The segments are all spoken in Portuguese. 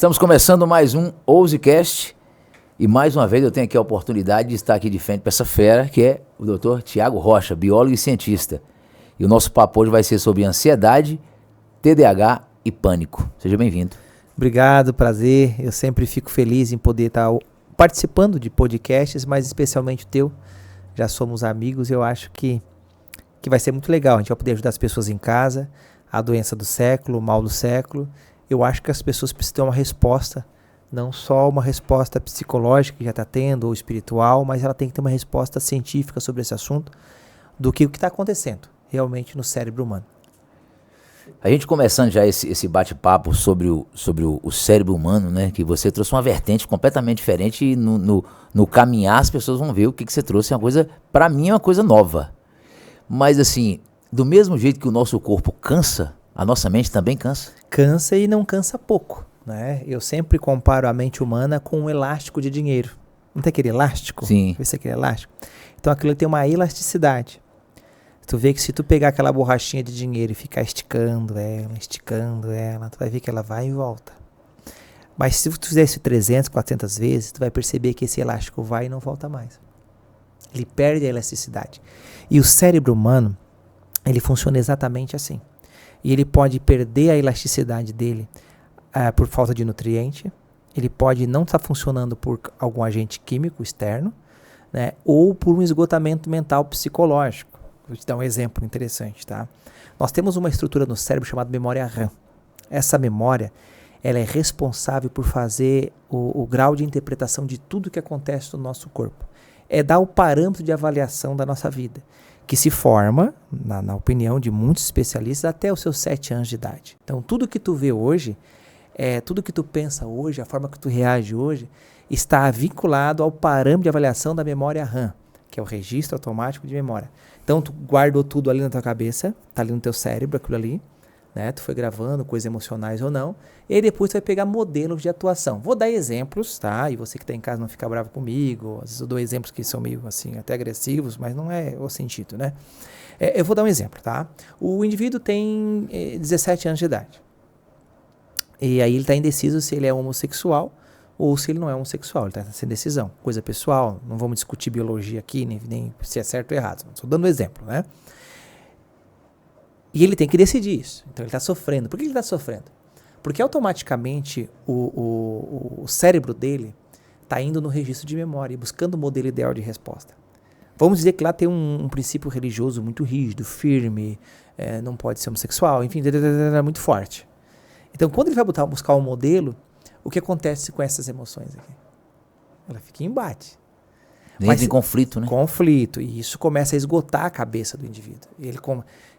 Estamos começando mais um Ousecast e mais uma vez eu tenho aqui a oportunidade de estar aqui de frente para essa fera, que é o Dr. Tiago Rocha, biólogo e cientista. E o nosso papo hoje vai ser sobre ansiedade, TDAH e pânico. Seja bem-vindo. Obrigado, prazer. Eu sempre fico feliz em poder estar participando de podcasts, mas especialmente o teu. Já somos amigos e eu acho que vai ser muito legal. A gente vai poder ajudar as pessoas em casa, a doença do século, o mal do século. Eu acho que as pessoas precisam ter uma resposta, não só uma resposta psicológica que já está tendo, ou espiritual, mas ela tem que ter uma resposta científica sobre esse assunto, do que o que está acontecendo realmente no cérebro humano. A gente começando já esse bate-papo sobre o cérebro humano, né? Que você trouxe uma vertente completamente diferente e no caminhar as pessoas vão ver o que você trouxe. É uma coisa, para mim, é uma coisa nova. Mas assim, do mesmo jeito que o nosso corpo cansa, a nossa mente também cansa. Cansa e não cansa pouco, né? Eu sempre comparo a mente humana com um elástico de dinheiro. Não tem aquele elástico? Sim. Esse aquele elástico. Então aquilo tem uma elasticidade. Tu vê que se tu pegar aquela borrachinha de dinheiro e ficar esticando ela, tu vai ver que ela vai e volta. Mas se tu fizer isso 300, 400 vezes, tu vai perceber que esse elástico vai e não volta mais. Ele perde a elasticidade. E o cérebro humano, ele funciona exatamente assim. E ele pode perder a elasticidade dele por falta de nutriente. Ele pode não estar funcionando por algum agente químico externo, né? Ou por um esgotamento mental psicológico. Vou te dar um exemplo interessante, tá? Nós temos uma estrutura no cérebro chamada memória RAM. Essa memória, ela é responsável por fazer o grau de interpretação de tudo que acontece no nosso corpo. É dar o parâmetro de avaliação da nossa vida, que se forma, na opinião de muitos especialistas, até os seus 7 anos de idade. Então, tudo que tu vê hoje, tudo que tu pensa hoje, a forma que tu reage hoje, está vinculado ao parâmetro de avaliação da memória RAM, que é o registro automático de memória. Então, tu guardou tudo ali na tua cabeça, tá ali no teu cérebro, aquilo ali, né? Tu foi gravando coisas emocionais ou não, e aí depois tu vai pegar modelos de atuação. Vou dar exemplos, tá? E você que tá em casa não fica bravo comigo, às vezes eu dou exemplos que são meio assim, até agressivos, mas não é o sentido, né? Eu vou dar um exemplo, tá? O indivíduo tem 17 anos de idade. E aí ele tá indeciso se ele é homossexual ou se ele não é homossexual, ele tá sem decisão. Coisa pessoal, não vamos discutir biologia aqui, nem se é certo ou errado. Estou dando um exemplo, né? E ele tem que decidir isso. Então ele está sofrendo. Por que ele está sofrendo? Porque automaticamente o cérebro dele está indo no registro de memória, buscando o modelo ideal de resposta. Vamos dizer que lá tem um princípio religioso muito rígido, firme, não pode ser homossexual, enfim, muito forte. Então quando ele vai buscar um modelo, o que acontece com essas emoções aqui? Ela fica em embate. Entra em conflito, né? Conflito. E isso começa a esgotar a cabeça do indivíduo.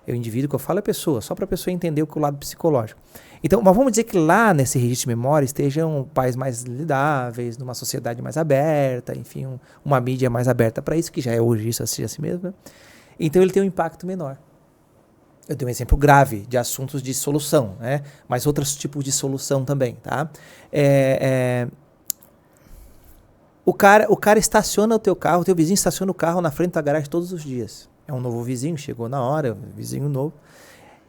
O indivíduo que eu falo é a pessoa, só para a pessoa entender o lado psicológico. Então, mas vamos dizer que lá nesse registro de memória estejam pais mais lidáveis, numa sociedade mais aberta, enfim, uma mídia mais aberta para isso, que já é hoje isso assim mesmo, né? Então ele tem um impacto menor. Eu dei um exemplo grave de assuntos de solução, né? Mas outros tipos de solução também, tá? O cara estaciona o teu carro, o teu vizinho estaciona o carro na frente da garagem todos os dias. É um novo vizinho, chegou na hora, um vizinho novo.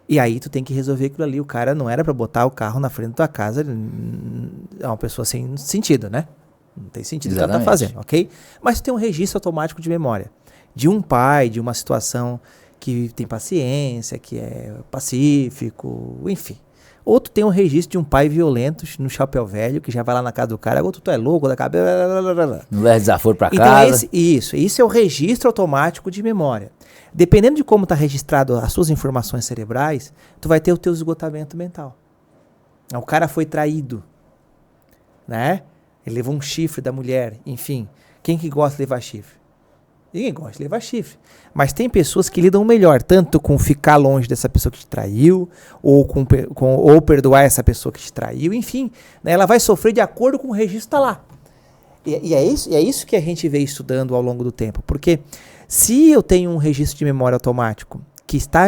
E aí tu tem que resolver aquilo ali. O cara não era para botar o carro na frente da tua casa. É uma pessoa sem sentido, né? Não tem sentido o que ela tá fazendo, ok? Mas tu tem um registro automático de memória. De um pai, de uma situação que tem paciência, que é pacífico, enfim. Outro tem um registro de um pai violento no chapéu velho, que já vai lá na casa do cara, outro tu é louco da cabeça. Não leva desaforo pra então casa. Isso é o registro automático de memória. Dependendo de como está registrado as suas informações cerebrais, tu vai ter o teu esgotamento mental. O cara foi traído, né? Ele levou um chifre da mulher, enfim. Quem que gosta de levar chifre? Ninguém gosta de levar chifre. Mas tem pessoas que lidam melhor, tanto com ficar longe dessa pessoa que te traiu, ou perdoar essa pessoa que te traiu, enfim. Né, ela vai sofrer de acordo com o registro que está lá. E é isso que a gente vem estudando ao longo do tempo. Porque se eu tenho um registro de memória automático que está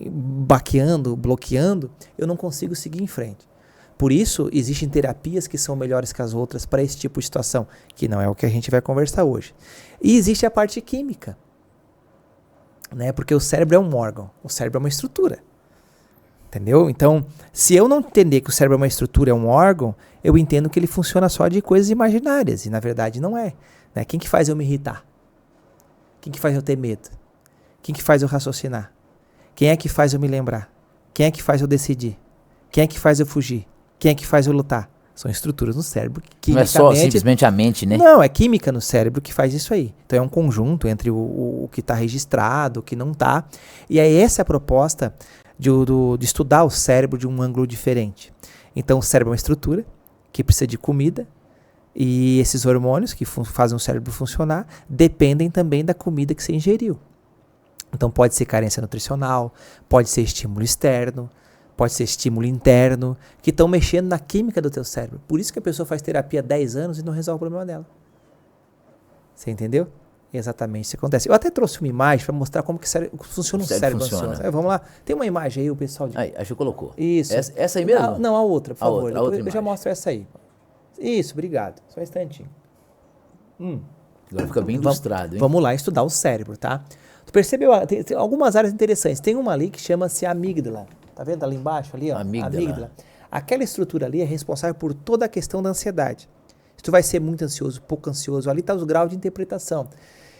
bloqueando, eu não consigo seguir em frente. Por isso, existem terapias que são melhores que as outras para esse tipo de situação, que não é o que a gente vai conversar hoje. E existe a parte química, né? Porque o cérebro é um órgão, o cérebro é uma estrutura. Entendeu? Então, se eu não entender que o cérebro é uma estrutura, é um órgão, eu entendo que ele funciona só de coisas imaginárias. E na verdade não é. Né? Quem que faz eu me irritar? Quem que faz eu ter medo? Quem que faz eu raciocinar? Quem é que faz eu me lembrar? Quem é que faz eu decidir? Quem é que faz eu fugir? Quem é que faz eu lutar? São estruturas no cérebro que não é só simplesmente a mente, né? Não, é química no cérebro que faz isso aí. Então é um conjunto entre o que está registrado, o que não está. E aí essa é a proposta de estudar o cérebro de um ângulo diferente. Então o cérebro é uma estrutura que precisa de comida e esses hormônios que fazem o cérebro funcionar dependem também da comida que você ingeriu. Então pode ser carência nutricional, pode ser estímulo externo, pode ser estímulo interno, que estão mexendo na química do teu cérebro. Por isso que a pessoa faz terapia há 10 anos e não resolve o problema dela. Você entendeu? Exatamente isso que acontece. Eu até trouxe uma imagem para mostrar como que funciona o cérebro ansioso. Vamos lá. Tem uma imagem aí, o pessoal... Aí, acho que colocou. Isso. Essa aí mesmo? Não, a outra, por favor. A outra eu já mostro essa aí. Isso, obrigado. Só um instantinho. Agora fica bem ilustrado, hein? Vamos lá estudar o cérebro, tá? Tu percebeu? Tem algumas áreas interessantes. Tem uma ali que chama-se amígdala. Tá vendo ali embaixo? Ali, ó? Amígdala. Aquela estrutura ali é responsável por toda a questão da ansiedade. Se tu vai ser muito ansioso, pouco ansioso, ali tá os graus de interpretação.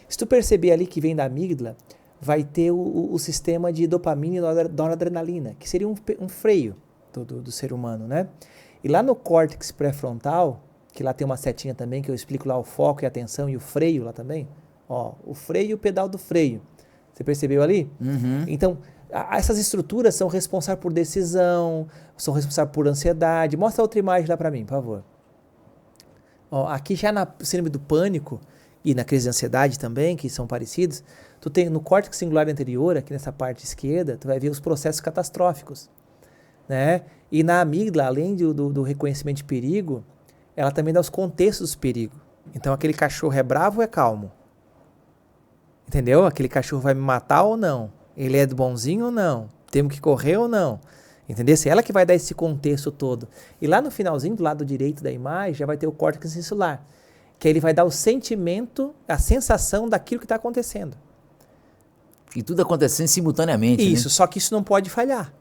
Se tu perceber ali que vem da amígdala, vai ter o sistema de dopamina e noradrenalina, que seria um freio do ser humano, né? E lá no córtex pré-frontal, que lá tem uma setinha também, que eu explico lá o foco e a atenção e o freio lá também. Ó, o freio e o pedal do freio. Você percebeu ali? Uhum. Então, essas estruturas são responsáveis por decisão, são responsáveis por ansiedade. Mostra outra imagem lá para mim, por favor. Ó, aqui já na síndrome do pânico e na crise de ansiedade também, que são parecidos, tu tem no córtex cingulado anterior, aqui nessa parte esquerda, tu vai ver os processos catastróficos, né? E na amígdala, além do reconhecimento de perigo, ela também dá os contextos do perigo. Então, aquele cachorro é bravo ou é calmo? Entendeu? Aquele cachorro vai me matar ou não? Ele é do bonzinho ou não? Temos que correr ou não? Entendeu? Se ela que vai dar esse contexto todo. E lá no finalzinho, do lado direito da imagem, já vai ter o córtex insular, que ele vai dar o sentimento, a sensação daquilo que está acontecendo. E tudo acontecendo simultaneamente. Isso, né? Só que isso não pode falhar.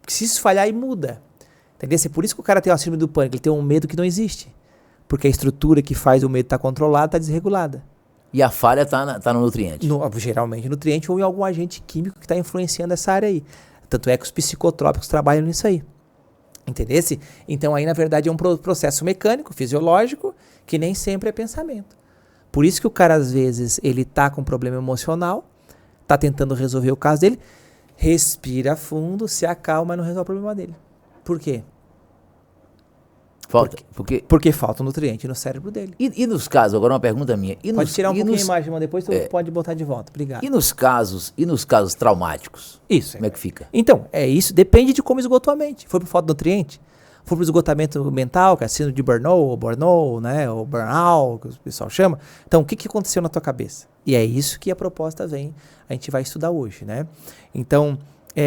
Porque se isso falhar, aí muda. Entendeu? É por isso que o cara tem uma síndrome do pânico, ele tem um medo que não existe. Porque a estrutura que faz o medo estar controlada está desregulada. E a falha está no nutriente. Geralmente nutriente ou em algum agente químico que está influenciando essa área aí. Tanto é que os psicotrópicos trabalham nisso aí. Entendesse? Então aí na verdade é um processo mecânico, fisiológico, que nem sempre é pensamento. Por isso que o cara às vezes ele tá com um problema emocional, tá tentando resolver o caso dele, respira fundo, se acalma e não resolve o problema dele. Por quê? Porque falta um nutriente no cérebro dele. E nos casos, agora uma pergunta minha. Pode tirar um pouquinho a imagem, mas depois tu pode botar de volta. Obrigado. E nos casos traumáticos? Isso. Como é que fica? Então, é isso. Depende de como esgotou a mente. Foi por falta de nutriente? Foi por esgotamento mental, que é a síndrome de burnout, né? Ou burnout, que o pessoal chama. Então, o que aconteceu na tua cabeça? E é isso que a proposta vem. A gente vai estudar hoje, né? Então...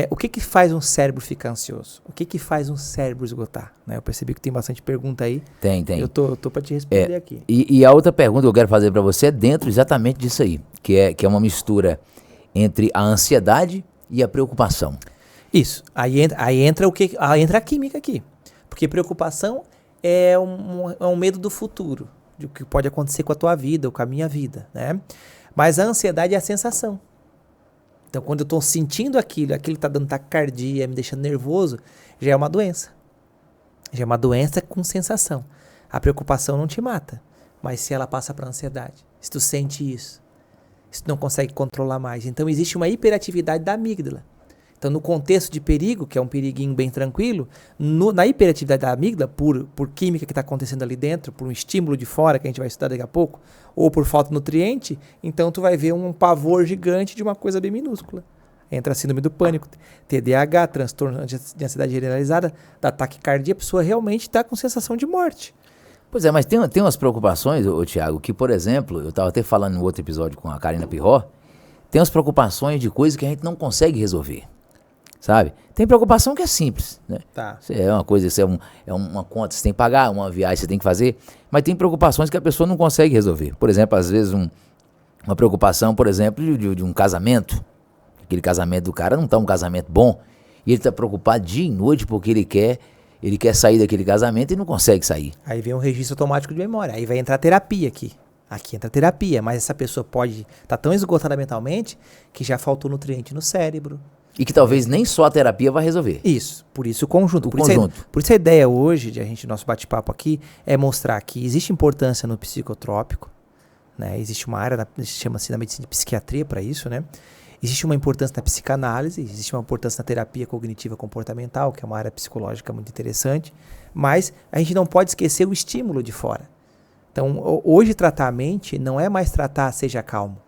o que faz um cérebro ficar ansioso? O que faz um cérebro esgotar? Né? Eu percebi que tem bastante pergunta aí. Tem. Eu tô para te responder aqui. E a outra pergunta que eu quero fazer para você é dentro exatamente disso aí, que é uma mistura entre a ansiedade e a preocupação. Isso. Aí entra entra a química aqui. Porque preocupação é um medo do futuro, do que pode acontecer com a tua vida ou com a minha vida, né? Mas a ansiedade é a sensação. Então, quando eu estou sentindo aquilo está dando taquicardia, me deixando nervoso, já é uma doença. Já é uma doença com sensação. A preocupação não te mata, mas se ela passa para a ansiedade, se tu sente isso, se tu não consegue controlar mais. Então, existe uma hiperatividade da amígdala. Então, no contexto de perigo, que é um periguinho bem tranquilo, na hiperatividade da amígdala, por química que está acontecendo ali dentro, por um estímulo de fora, que a gente vai estudar daqui a pouco, ou por falta de nutriente, então tu vai ver um pavor gigante de uma coisa bem minúscula. Entra a síndrome do pânico, TDAH, transtorno de ansiedade generalizada, da taquicardia, a pessoa realmente está com sensação de morte. Pois é, mas tem umas preocupações, Thiago, que, por exemplo, eu estava até falando no outro episódio com a Karina Pirró, tem umas preocupações de coisas que a gente não consegue resolver. Sabe? Tem preocupação que é simples, né? Tá. Isso é uma coisa, isso é uma conta que você tem que pagar, uma viagem que você tem que fazer, mas tem preocupações que a pessoa não consegue resolver. Por exemplo, às vezes uma preocupação, por exemplo, de um casamento. Aquele casamento do cara não está um casamento bom, E ele está preocupado dia e noite porque ele quer sair daquele casamento e não consegue sair. Aí vem um registro automático de memória. Aí vai entrar terapia aqui. Aqui entra terapia, mas essa pessoa pode estar tão esgotada mentalmente que já faltou nutriente no cérebro. E que talvez nem só a terapia vai resolver. Isso, por isso o conjunto. Por conjunto. Isso a ideia hoje, nosso bate-papo aqui, é mostrar que existe importância no psicotrópico, né? Existe uma área, chama-se na medicina de psiquiatria para isso, né? Existe uma importância na psicanálise, existe uma importância na terapia cognitiva comportamental, que é uma área psicológica muito interessante, mas a gente não pode esquecer o estímulo de fora. Então, hoje tratar a mente não é mais tratar seja calmo,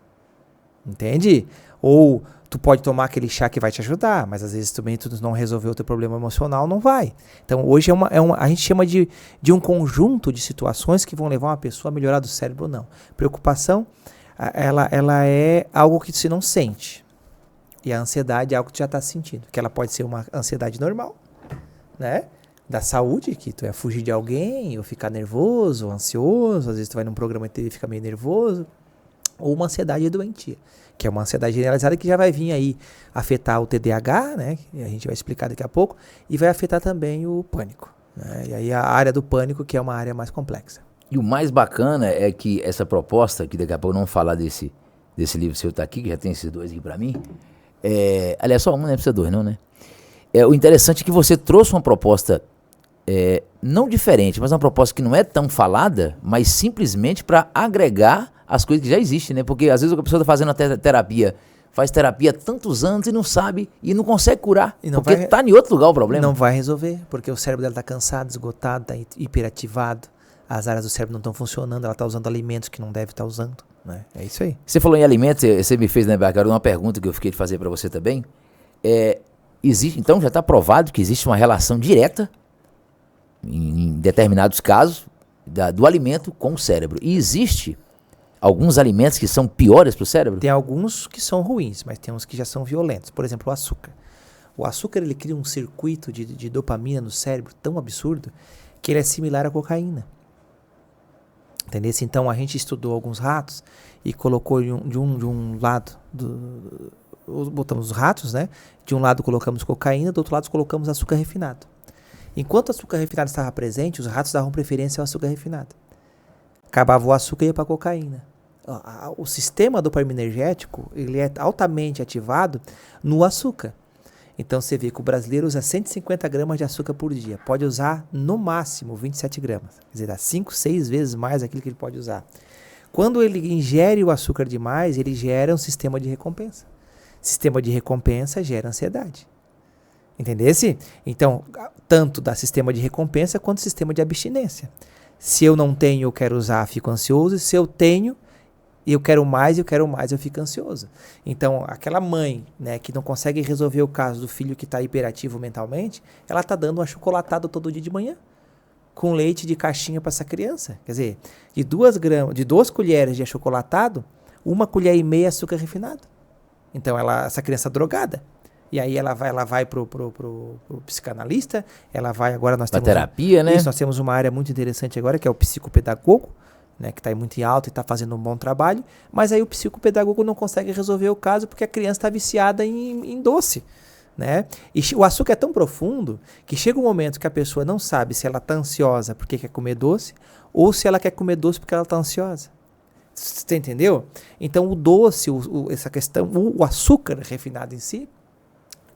entende? Ou tu pode tomar aquele chá que vai te ajudar, mas às vezes também tu não resolveu o teu problema emocional, não vai. Então hoje a gente chama de um conjunto de situações que vão levar uma pessoa a melhorar do cérebro ou não. Preocupação, ela é algo que você não sente. E a ansiedade é algo que tu já está sentindo. Que ela pode ser uma ansiedade normal, né? Da saúde, que tu é fugir de alguém, ou ficar nervoso, ou ansioso, às vezes tu vai num programa de TV e fica meio nervoso. Ou uma ansiedade doentia, que é uma ansiedade generalizada que já vai vir aí afetar o TDAH, né? Que a gente vai explicar daqui a pouco, e vai afetar também o pânico, né? E aí a área do pânico, que é uma área mais complexa. E o mais bacana é que essa proposta, que daqui a pouco não vamos falar desse livro seu tá aqui, que já tem esses dois aqui pra mim, aliás, só um, não precisa dois não, né? O interessante é que você trouxe uma proposta não diferente, mas uma proposta que não é tão falada, mas simplesmente para agregar as coisas que já existem, né? Porque às vezes a pessoa está fazendo a terapia, faz terapia há tantos anos e não sabe, e não consegue curar, porque está em outro lugar o problema. Não vai resolver, porque o cérebro dela está cansado, esgotado, está hiperativado, as áreas do cérebro não estão funcionando, ela está usando alimentos que não deve estar usando, né? É isso aí. Você falou em alimentos, você me fez lembrar agora uma pergunta que eu fiquei de fazer para você também. Existe, então já está provado que existe uma relação direta, em determinados casos, do alimento com o cérebro. E existe alguns alimentos que são piores para o cérebro? Tem alguns que são ruins, mas tem uns que já são violentos. Por exemplo, o açúcar. O açúcar, ele cria um circuito de dopamina no cérebro tão absurdo que ele é similar à cocaína. Entendeu? Então, a gente estudou alguns ratos e colocou de um lado, botamos os ratos, né? De um lado colocamos cocaína, do outro lado colocamos açúcar refinado. Enquanto o açúcar refinado estava presente, os ratos davam preferência ao açúcar refinado. Acabava o açúcar e ia para a cocaína. O sistema dopaminergético, ele é altamente ativado no açúcar. Então você vê que o brasileiro usa 150 gramas de açúcar por dia. Pode usar no máximo 27 gramas. Quer dizer, dá 5, 6 vezes mais aquilo que ele pode usar. Quando ele ingere o açúcar demais, ele gera um sistema de recompensa. Sistema de recompensa gera ansiedade. Entendesse? Então, tanto da sistema de recompensa quanto sistema de abstinência. Se eu não tenho, eu quero usar, fico ansioso. Se eu tenho, eu quero mais, eu fico ansioso. Então, aquela mãe, né, que não consegue resolver o caso do filho que está hiperativo mentalmente, ela está dando um achocolatado todo dia de manhã, com leite de caixinha para essa criança. Quer dizer, de 2 colheres de achocolatado, 1,5 colher açúcar refinado. Então, essa criança drogada. E aí ela vai pro psicanalista, ela vai agora nós temos terapia, né? Isso, nós temos uma área muito interessante agora que é o psicopedagogo, né, que está muito em alta e está fazendo um bom trabalho, mas aí o psicopedagogo não consegue resolver o caso porque a criança está viciada em doce, né? E o açúcar é tão profundo que chega um momento que a pessoa não sabe se ela está ansiosa porque quer comer doce ou se ela quer comer doce porque ela está ansiosa. Você entendeu? Então o doce, essa questão, o açúcar refinado em si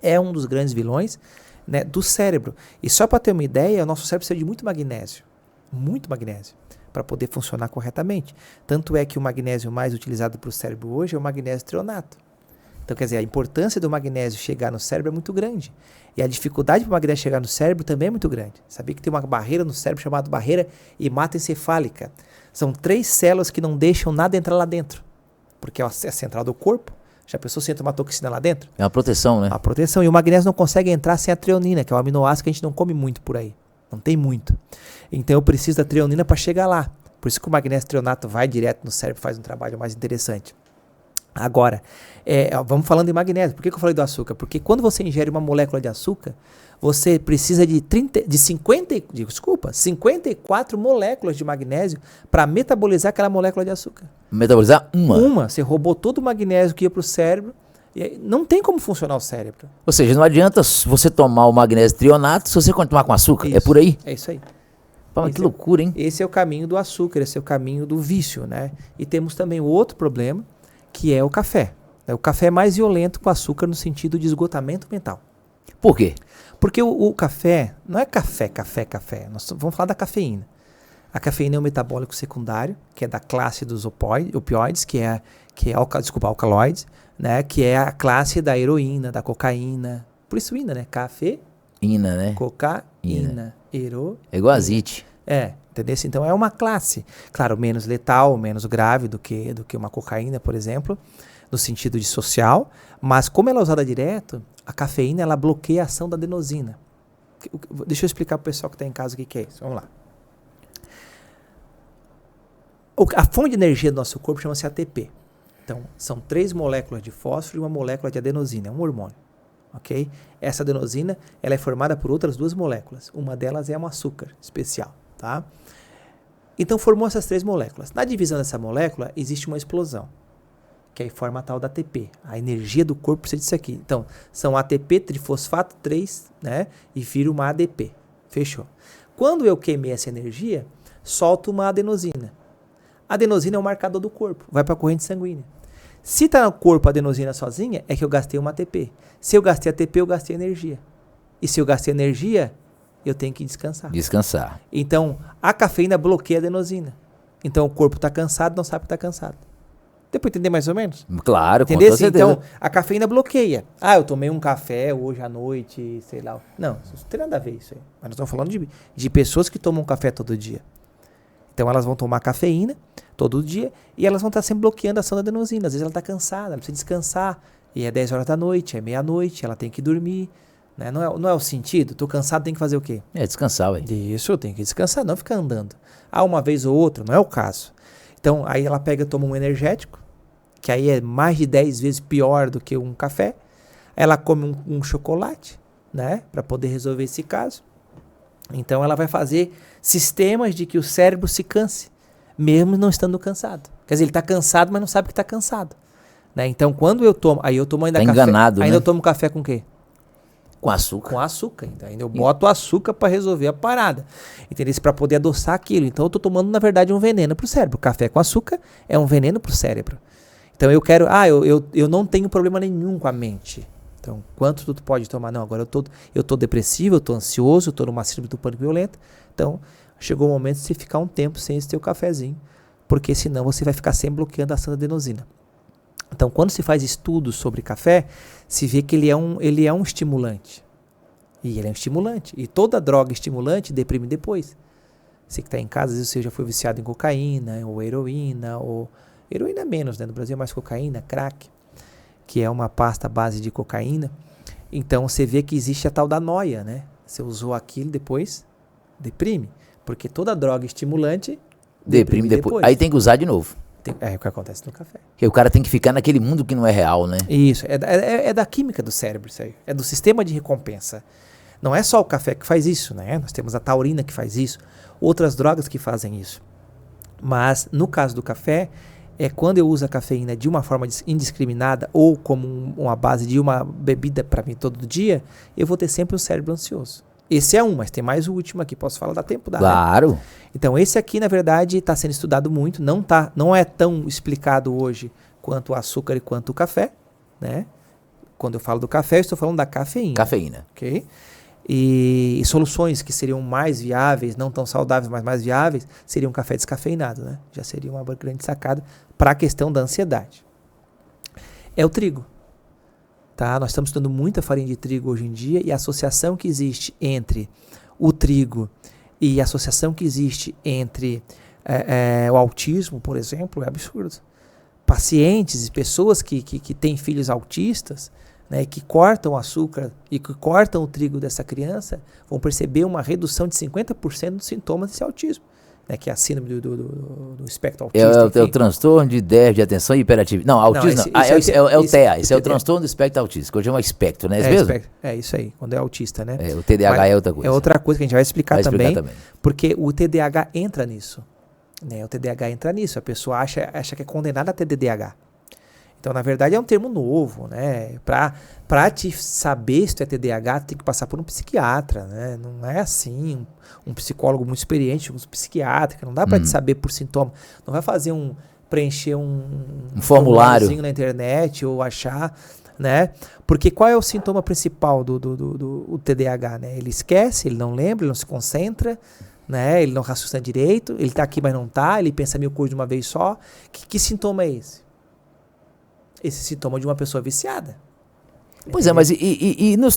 é um dos grandes vilões, né, do cérebro. E só para ter uma ideia, o nosso cérebro precisa de muito magnésio, para poder funcionar corretamente. Tanto é que o magnésio mais utilizado para o cérebro hoje é o magnésio treonato. Então, quer dizer, a importância do magnésio chegar no cérebro é muito grande. E a dificuldade para o magnésio chegar no cérebro também é muito grande. Sabia que tem uma barreira no cérebro chamada barreira hematoencefálica. São 3 células que não deixam nada entrar lá dentro, porque é a central do corpo. Já pensou se entra uma toxina lá dentro? É uma proteção, né? A proteção. E o magnésio não consegue entrar sem a treonina, que é um aminoácido que a gente não come muito por aí. Não tem muito. Então eu preciso da treonina para chegar lá. Por isso que o magnésio treonato vai direto no cérebro e faz um trabalho mais interessante. Agora, vamos falando em magnésio. Por que eu falei do açúcar? Porque quando você ingere uma molécula de açúcar, você precisa de 54 moléculas de magnésio para metabolizar aquela molécula de açúcar. Metabolizar uma? Uma. Você roubou todo o magnésio que ia para o cérebro E aí, não tem como funcionar o cérebro. Ou seja, não adianta você tomar o magnésio trionato se você continuar com açúcar. É por aí? É isso aí. Pô, mas que loucura, hein? Esse é o caminho do açúcar, esse é o caminho do vício, né? E temos também outro problema, que é o café. O café é mais violento com o açúcar no sentido de esgotamento mental. Por quê? Porque o café, não é café. Nós vamos falar da cafeína. A cafeína é um metabólico secundário, que é da classe dos opioides, alcaloides, né? Que é a classe da heroína, da cocaína. Por isso ina, né? Ina, né? Cocaína, heroína. É igual azite. Entendeu? Então é uma classe, claro, menos letal, menos grave do que uma cocaína, por exemplo, no sentido de social, mas como ela é usada direto, a cafeína ela bloqueia a ação da adenosina. Deixa eu explicar para o pessoal que está em casa o que é isso. Vamos lá. A fonte de energia do nosso corpo chama-se ATP. Então, são 3 moléculas de fósforo e uma molécula de adenosina, é um hormônio. Ok? Essa adenosina ela é formada por outras 2 moléculas. Uma delas é um açúcar especial. Tá? Então formou essas 3 moléculas. Na divisão dessa molécula existe uma explosão, que aí forma a tal da ATP. A energia do corpo precisa disso aqui. Então, são ATP, trifosfato 3, né? E vira uma ADP. Fechou. Quando eu queimei essa energia, solto uma adenosina. A adenosina é um marcador do corpo, vai para a corrente sanguínea. Se está no corpo a adenosina sozinha, é que eu gastei uma ATP. Se eu gastei ATP, eu gastei energia. E se eu gastei energia, eu tenho que descansar. Então, a cafeína bloqueia a adenosina. Então, o corpo está cansado, não sabe que está cansado. Deu para entender mais ou menos? Claro, com toda certeza. Então, a cafeína bloqueia. Eu tomei um café hoje à noite, sei lá. Não tem nada a ver isso aí. Mas nós estamos falando de pessoas que tomam café todo dia. Então, elas vão tomar cafeína todo dia e elas vão estar sempre bloqueando a ação da adenosina. Às vezes ela está cansada, ela precisa descansar. E é 10 horas da noite, é meia-noite, ela tem que dormir. Né? Não é o sentido? Tô cansado, tem que fazer o quê? Descansar, ué. Isso, eu tenho que descansar, não ficar andando. Uma vez ou outra, não é o caso. Então, aí ela pega e toma um energético, que aí é mais de 10 vezes pior do que um café. Ela come um chocolate, né? Para poder resolver esse caso. Então, ela vai fazer sistemas de que o cérebro se canse, mesmo não estando cansado. Quer dizer, ele está cansado, mas não sabe que está cansado. Né? Então, quando eu tomo... Aí eu tomo ainda café. Enganado, ainda né? eu tomo café com o quê? Com açúcar. Com açúcar. Então, ainda eu boto açúcar para resolver a parada. Entendeu? Para poder adoçar aquilo. Então, eu estou tomando, na verdade, um veneno para o cérebro. Café com açúcar é um veneno para o cérebro. Então, eu quero... eu não tenho problema nenhum com a mente. Então, quanto tu pode tomar? Não, agora eu tô depressivo, eu tô ansioso, eu tô numa síndrome do pânico violento. Então, chegou o momento de você ficar um tempo sem esse teu cafezinho. Porque senão você vai ficar sempre bloqueando a ação da adenosina. Então, quando se faz estudos sobre café, se vê que ele é um estimulante. E ele é um estimulante. E toda droga estimulante deprime depois. Você que está em casa, às vezes você já foi viciado em cocaína, ou heroína, ou... Heroína menos, né? No Brasil é mais cocaína, crack, que é uma pasta à base de cocaína. Então, você vê que existe a tal da noia, né? Você usou aquilo, depois deprime. Porque toda droga estimulante deprime depois. Aí tem que usar de novo. É o que acontece no café. Porque o cara tem que ficar naquele mundo que não é real, né? Isso, é da química do cérebro isso aí. É do sistema de recompensa. Não é só o café que faz isso, né? Nós temos a taurina que faz isso, outras drogas que fazem isso. Mas, no caso do café, é quando eu uso a cafeína de uma forma indiscriminada ou como uma base de uma bebida para mim todo dia, eu vou ter sempre um cérebro ansioso. Esse é um, mas tem mais o último aqui, posso falar, dá tempo? Dá, claro. Né? Então, esse aqui, na verdade, está sendo estudado muito, não é tão explicado hoje quanto o açúcar e quanto o café, né? Quando eu falo do café, eu estou falando da cafeína. Cafeína. Ok? E soluções que seriam mais viáveis, não tão saudáveis, mas mais viáveis, seriam um café descafeinado, né? Já seria uma grande sacada para a questão da ansiedade. É o trigo. Tá? Nós estamos estudando muita farinha de trigo hoje em dia e a associação que existe entre o trigo e a associação que existe entre o autismo, por exemplo, é absurdo. Pacientes e pessoas que têm filhos autistas, né, que cortam o açúcar e que cortam o trigo dessa criança, vão perceber uma redução de 50% dos sintomas desse autismo. Né, que é a síndrome do espectro autista. É o transtorno de déficit de atenção e hiperatividade. Não, autismo não. É o TEA. Esse é o transtorno do espectro autista, que hoje chama espectro, né? É isso mesmo? É isso aí, quando é autista, né? O TDAH é outra coisa. É outra coisa que a gente vai explicar também. Porque o TDAH entra nisso. Né? O TDAH entra nisso. A pessoa acha que é condenada a ter TDAH. Então, na verdade, é um termo novo, né? Pra te saber se tu é TDAH, tu tem que passar por um psiquiatra, né? Não é assim, um psicólogo muito experiente, um psiquiatra, não dá pra te saber por sintoma. Não vai fazer preencher um formulário na internet ou achar, né? Porque qual é o sintoma principal do TDAH, né? Ele esquece, ele não lembra, ele não se concentra, né? Ele não raciocina direito, ele tá aqui, mas não tá, ele pensa 1000 coisas de uma vez só. Que sintoma é esse? Esse sintoma de uma pessoa viciada. Pois é, mas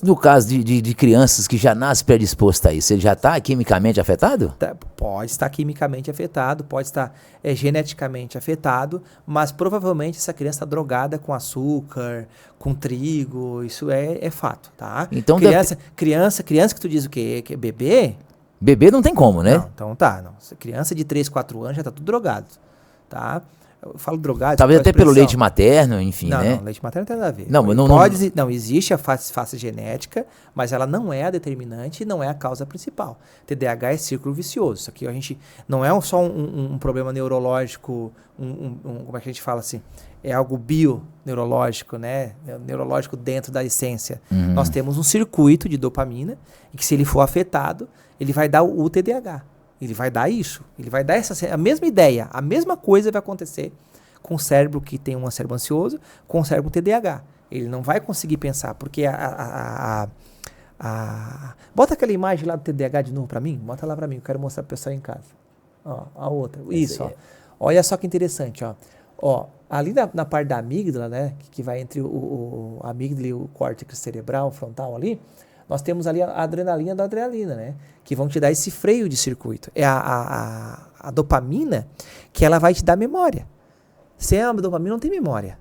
no caso de crianças que já nascem predisposto a isso, ele já está quimicamente afetado? Pode estar quimicamente afetado, pode estar geneticamente afetado, mas provavelmente essa criança está drogada com açúcar, com trigo, isso é fato, tá? Então criança que tu diz o quê? Que é bebê? Bebê não tem como, né? Não, então tá. Não. Criança de 3, 4 anos já tá tudo drogado, tá? Eu falo drogado. Talvez até pelo leite materno, enfim, né? Não, leite materno não tem nada a ver. Não, existe a face genética, mas ela não é a determinante e não é a causa principal. TDAH é círculo vicioso. Isso aqui a gente não é só um problema neurológico, como é que a gente fala assim? É algo bioneurológico, né? Neurológico dentro da essência. Nós temos um circuito de dopamina e que se ele for afetado, ele vai dar o TDAH. Ele vai dar isso, ele vai dar a mesma ideia, a mesma coisa vai acontecer com o cérebro que tem um cérebro ansioso, com o cérebro TDAH. Ele não vai conseguir pensar, porque bota aquela imagem lá do TDAH de novo para mim, bota lá para mim, eu quero mostrar pro pessoal em casa. Ó, a outra, isso, ó. Olha só que interessante, ó. Ó, ali na parte da amígdala, né, que vai entre a amígdala e o córtex cerebral, o frontal ali, nós temos ali a adrenalina da adrenalina, né? Que vão te dar esse freio de circuito. É a dopamina que ela vai te dar memória. Sem a dopamina não tem memória.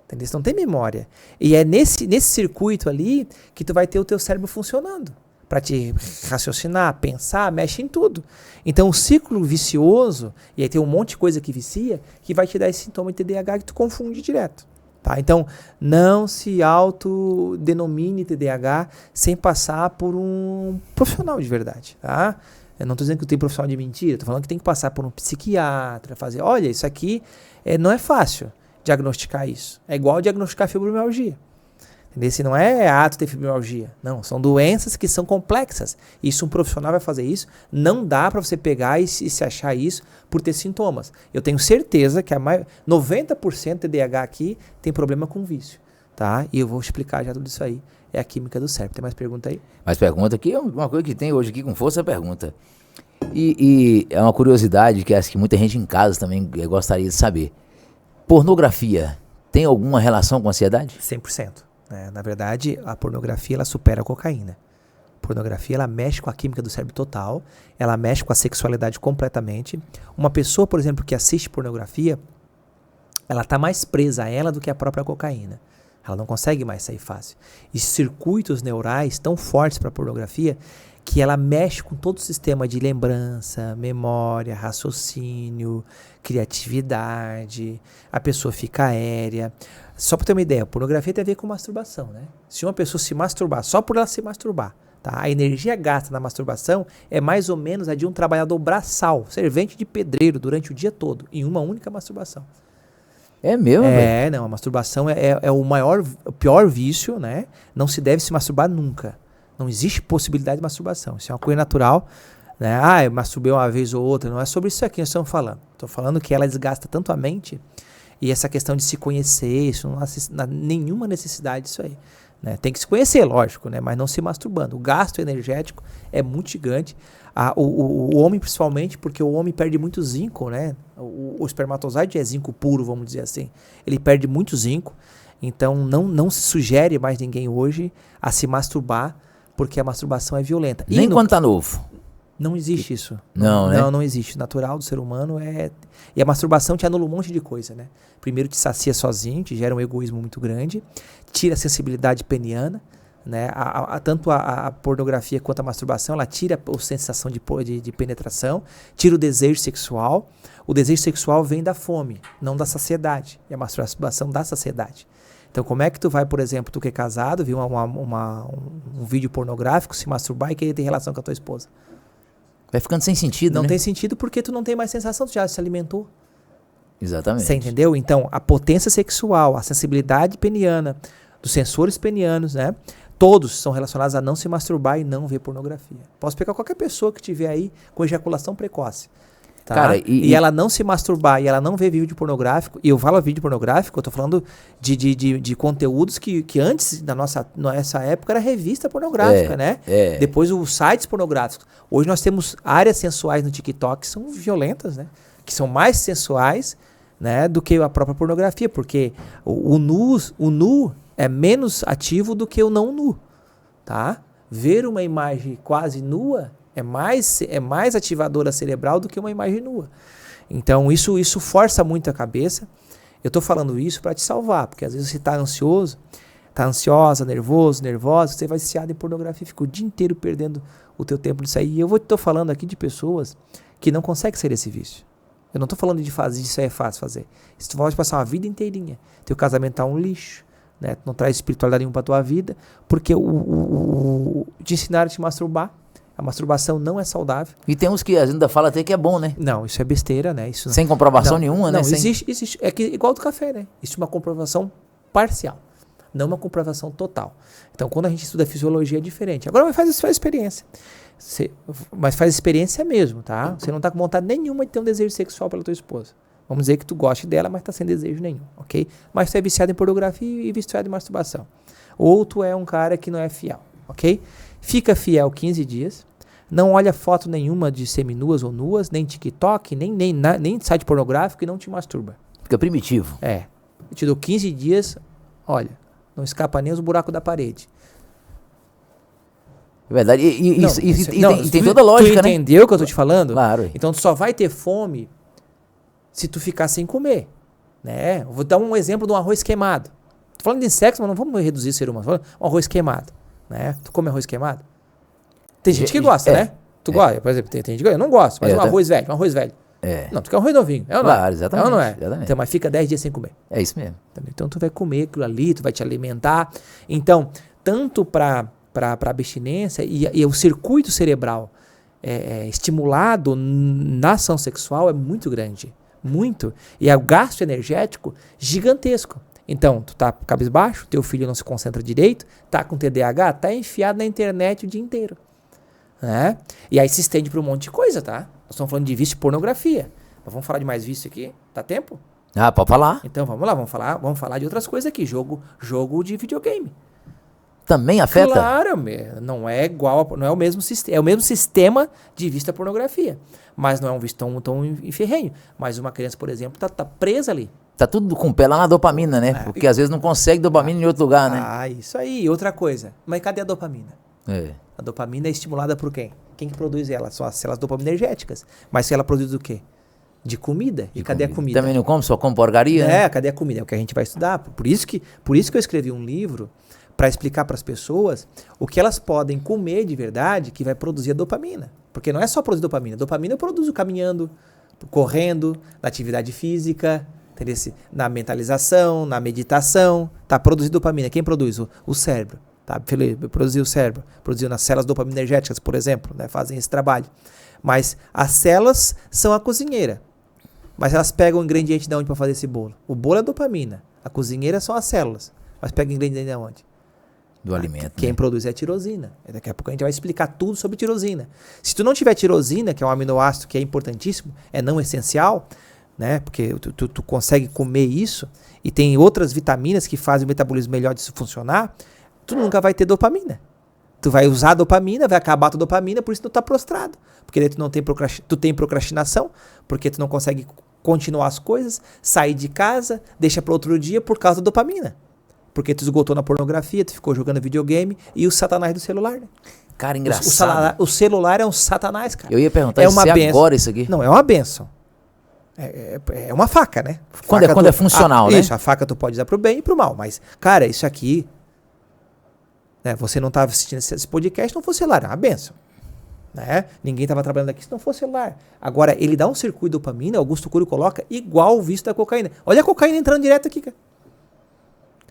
Entendeu? Você não tem memória. E é nesse circuito ali que tu vai ter o teu cérebro funcionando. Para te raciocinar, pensar, mexe em tudo. Então o ciclo vicioso, e aí tem um monte de coisa que vicia, que vai te dar esse sintoma de TDAH que tu confunde direto. Tá? Então, não se autodenomine TDAH sem passar por um profissional de verdade. Tá? Eu não estou dizendo que tem profissional de mentira, estou falando que tem que passar por um psiquiatra, fazer, olha, isso aqui não é fácil diagnosticar isso. É igual diagnosticar fibromialgia. Entendeu? Se não é ter fibromialgia. Não, são doenças que são complexas. Isso um profissional vai fazer isso. Não dá para você pegar e se achar isso por ter sintomas. Eu tenho certeza que 90% TDAH aqui tem problema com vício. Tá? E eu vou explicar já tudo isso aí. É a química do cérebro. Tem mais pergunta aí? Mais pergunta aqui é uma coisa que tem hoje aqui com força, pergunta. E é uma curiosidade que acho que muita gente em casa também gostaria de saber. Pornografia tem alguma relação com ansiedade? 100%. Na verdade, a pornografia ela supera a cocaína. A pornografia ela mexe com a química do cérebro total, ela mexe com a sexualidade completamente. Uma pessoa, por exemplo, que assiste pornografia, ela está mais presa a ela do que a própria cocaína. Ela não consegue mais sair fácil. E circuitos neurais tão fortes para a pornografia que ela mexe com todo o sistema de lembrança, memória, raciocínio, criatividade, a pessoa fica aérea. Só para ter uma ideia, a pornografia tem a ver com masturbação, né? Se uma pessoa se masturbar, só por ela se masturbar, tá? A energia gasta na masturbação é mais ou menos a de um trabalhador braçal, servente de pedreiro durante o dia todo, em uma única masturbação. É mesmo? Não, a masturbação é o pior vício, né? Não se deve se masturbar nunca. Não existe possibilidade de masturbação. Isso é uma coisa natural, né? Eu masturbei uma vez ou outra. Não é sobre isso aqui que nós estamos falando. Estou falando que ela desgasta tanto a mente e essa questão de se conhecer, isso não há nenhuma necessidade disso aí. Né? Tem que se conhecer, lógico, né? Mas não se masturbando. O gasto energético é muito gigante. O homem, principalmente, porque o homem perde muito zinco, né? O espermatozoide é zinco puro, vamos dizer assim. Ele perde muito zinco. Então, não se sugere mais ninguém hoje a se masturbar, porque a masturbação é violenta. Nem quando tá novo. Não existe isso. Não, né? Não existe. O natural do ser humano é... E a masturbação te anula um monte de coisa, né? Primeiro te sacia sozinho, te gera um egoísmo muito grande, tira a sensibilidade peniana, né? Tanto a pornografia quanto a masturbação, ela tira a sensação de penetração, tira o desejo sexual. O desejo sexual vem da fome, não da saciedade. E a masturbação dá saciedade. Então, como é que tu vai, por exemplo, tu que é casado, viu um vídeo pornográfico, se masturbar e querer ter relação com a tua esposa? Vai ficando sem sentido, Não né? tem sentido porque tu não tem mais sensação, tu já se alimentou. Exatamente. Você entendeu? Então, a potência sexual, a sensibilidade peniana, dos sensores penianos, né? Todos são relacionados a não se masturbar e não ver pornografia. Posso pegar qualquer pessoa que tiver aí com ejaculação precoce. Tá? Cara, e ela não se masturbar e ela não vê vídeo pornográfico, e eu falo vídeo pornográfico, eu tô falando de conteúdos que antes, nessa época, era revista pornográfica, né? Depois os sites pornográficos. Hoje nós temos áreas sensuais no TikTok que são violentas, né? Que são mais sensuais, né, do que a própria pornografia, porque o nu é menos ativo do que o não nu, tá? Ver uma imagem quase nua é mais ativadora cerebral do que uma imagem nua. Então isso força muito a cabeça. Eu tô falando isso para te salvar, porque às vezes você tá ansioso, tá ansiosa, nervosa, você vai viciado em pornografia, fica o dia inteiro perdendo o teu tempo nisso aí. E eu tô falando aqui de pessoas que não conseguem sair desse vício. Eu não tô falando de fazer, isso aí é fácil fazer. Isso tu pode passar uma vida inteirinha. Teu casamento tá um lixo, né? Não traz espiritualidade nenhuma pra tua vida, porque te ensinaram a te masturbar. A masturbação não é saudável. E tem uns que ainda fala até que é bom, né? Não, isso é besteira, né? Isso sem comprovação nenhuma, né? Não, existe. É que, igual do café, né? Existe uma comprovação parcial, não uma comprovação total. Então, quando a gente estuda fisiologia, é diferente. Agora, faz experiência. Mas faz experiência mesmo, tá? Você não tá com vontade nenhuma de ter um desejo sexual pela tua esposa. Vamos dizer que tu goste dela, mas tá sem desejo nenhum, ok? Mas tu é viciado em pornografia e viciado em masturbação. Ou tu é um cara que não é fiel, ok? Fica fiel 15 dias, não olha foto nenhuma de seminuas ou nuas, nem TikTok, nem site pornográfico e não te masturba. Fica primitivo. Eu te dou 15 dias, olha, não escapa nem os buracos da parede. É verdade. E tem toda a lógica, né? Tu entendeu o que eu tô te falando? Claro. Então tu só vai ter fome se tu ficar sem comer, né? Eu vou dar um exemplo de um arroz queimado. Tô falando de sexo, mas não vamos reduzir o ser humano. Tô falando um arroz queimado, né? Tu come arroz queimado? Tem gente que gosta, né? Tu gosta, por exemplo, tem gente que gosta. Eu não gosto, mas um arroz velho. É. Não, tu quer um arroz novinho. É ou não? Claro, exatamente. É ou não é? Exatamente. Então, mas fica 10 dias sem comer. É isso mesmo. Então tu vai comer aquilo ali, tu vai te alimentar. Então, tanto para abstinência e o circuito cerebral estimulado na ação sexual é muito grande. Muito. E é o gasto energético gigantesco. Então, tu tá cabisbaixo, teu filho não se concentra direito, tá com TDAH, tá enfiado na internet o dia inteiro. Né? E aí se estende para um monte de coisa, tá? Nós estamos falando de vício de pornografia. Mas vamos falar de mais vício aqui? Dá tempo? Pode falar. Então vamos lá, vamos falar de outras coisas aqui. Jogo de videogame. Também afeta? Claro, não é igual, não é o mesmo sistema, é o mesmo sistema de vício da pornografia, mas não é um vício tão enferrenho. Mas uma criança, por exemplo, tá presa ali. Tá tudo com o pé lá na dopamina, né? Porque às vezes não consegue dopamina em outro lugar, né? Isso aí. Outra coisa, mas cadê a dopamina? A dopamina é estimulada por quem? Quem que produz ela? São as células dopaminergéticas. Mas se ela produz do quê? De comida. E cadê a comida? Também não come, só come porcaria, né? Cadê a comida? É o que a gente vai estudar. Por isso que eu escrevi um livro para explicar para as pessoas o que elas podem comer de verdade que vai produzir a dopamina. Porque não é só produzir dopamina. Dopamina eu produzo caminhando, correndo, na atividade física, na mentalização, na meditação. Tá produzindo dopamina. Quem produz? O cérebro. Tá? Produziu o cérebro. Produziu nas células dopaminergéticas, por exemplo. Né? Fazem esse trabalho. Mas as células são a cozinheira. Mas elas pegam o ingrediente de onde para fazer esse bolo? O bolo é dopamina. A cozinheira são as células. Mas pega o ingrediente de onde? Do alimento. Quem produz é a tirosina. Daqui a pouco a gente vai explicar tudo sobre tirosina. Se tu não tiver tirosina, que é um aminoácido que é importantíssimo, é não essencial, né? Porque tu consegue comer isso e tem outras vitaminas que fazem o metabolismo melhor disso funcionar, tu nunca vai ter dopamina. Tu vai usar a dopamina, vai acabar a tua dopamina, por isso tu tá prostrado. Porque daí tu tem procrastinação, porque tu não consegue continuar as coisas, sair de casa, deixa para outro dia por causa da dopamina. Porque tu esgotou na pornografia, tu ficou jogando videogame e o satanás do celular, né? Cara, engraçado. O celular é um satanás, cara. Eu ia perguntar se agora isso aqui. Não, é uma bênção. É uma faca, né? Quando é funcional, né? Isso, a faca tu pode usar pro bem e pro mal. Mas, cara, isso aqui... Né, você não estava assistindo esse podcast se não fosse celular. É uma bênção. Né? Ninguém estava trabalhando aqui se não fosse celular. Agora, ele dá um circuito de dopamina, Augusto Cury coloca, igual o vício da cocaína. Olha a cocaína entrando direto aqui, cara.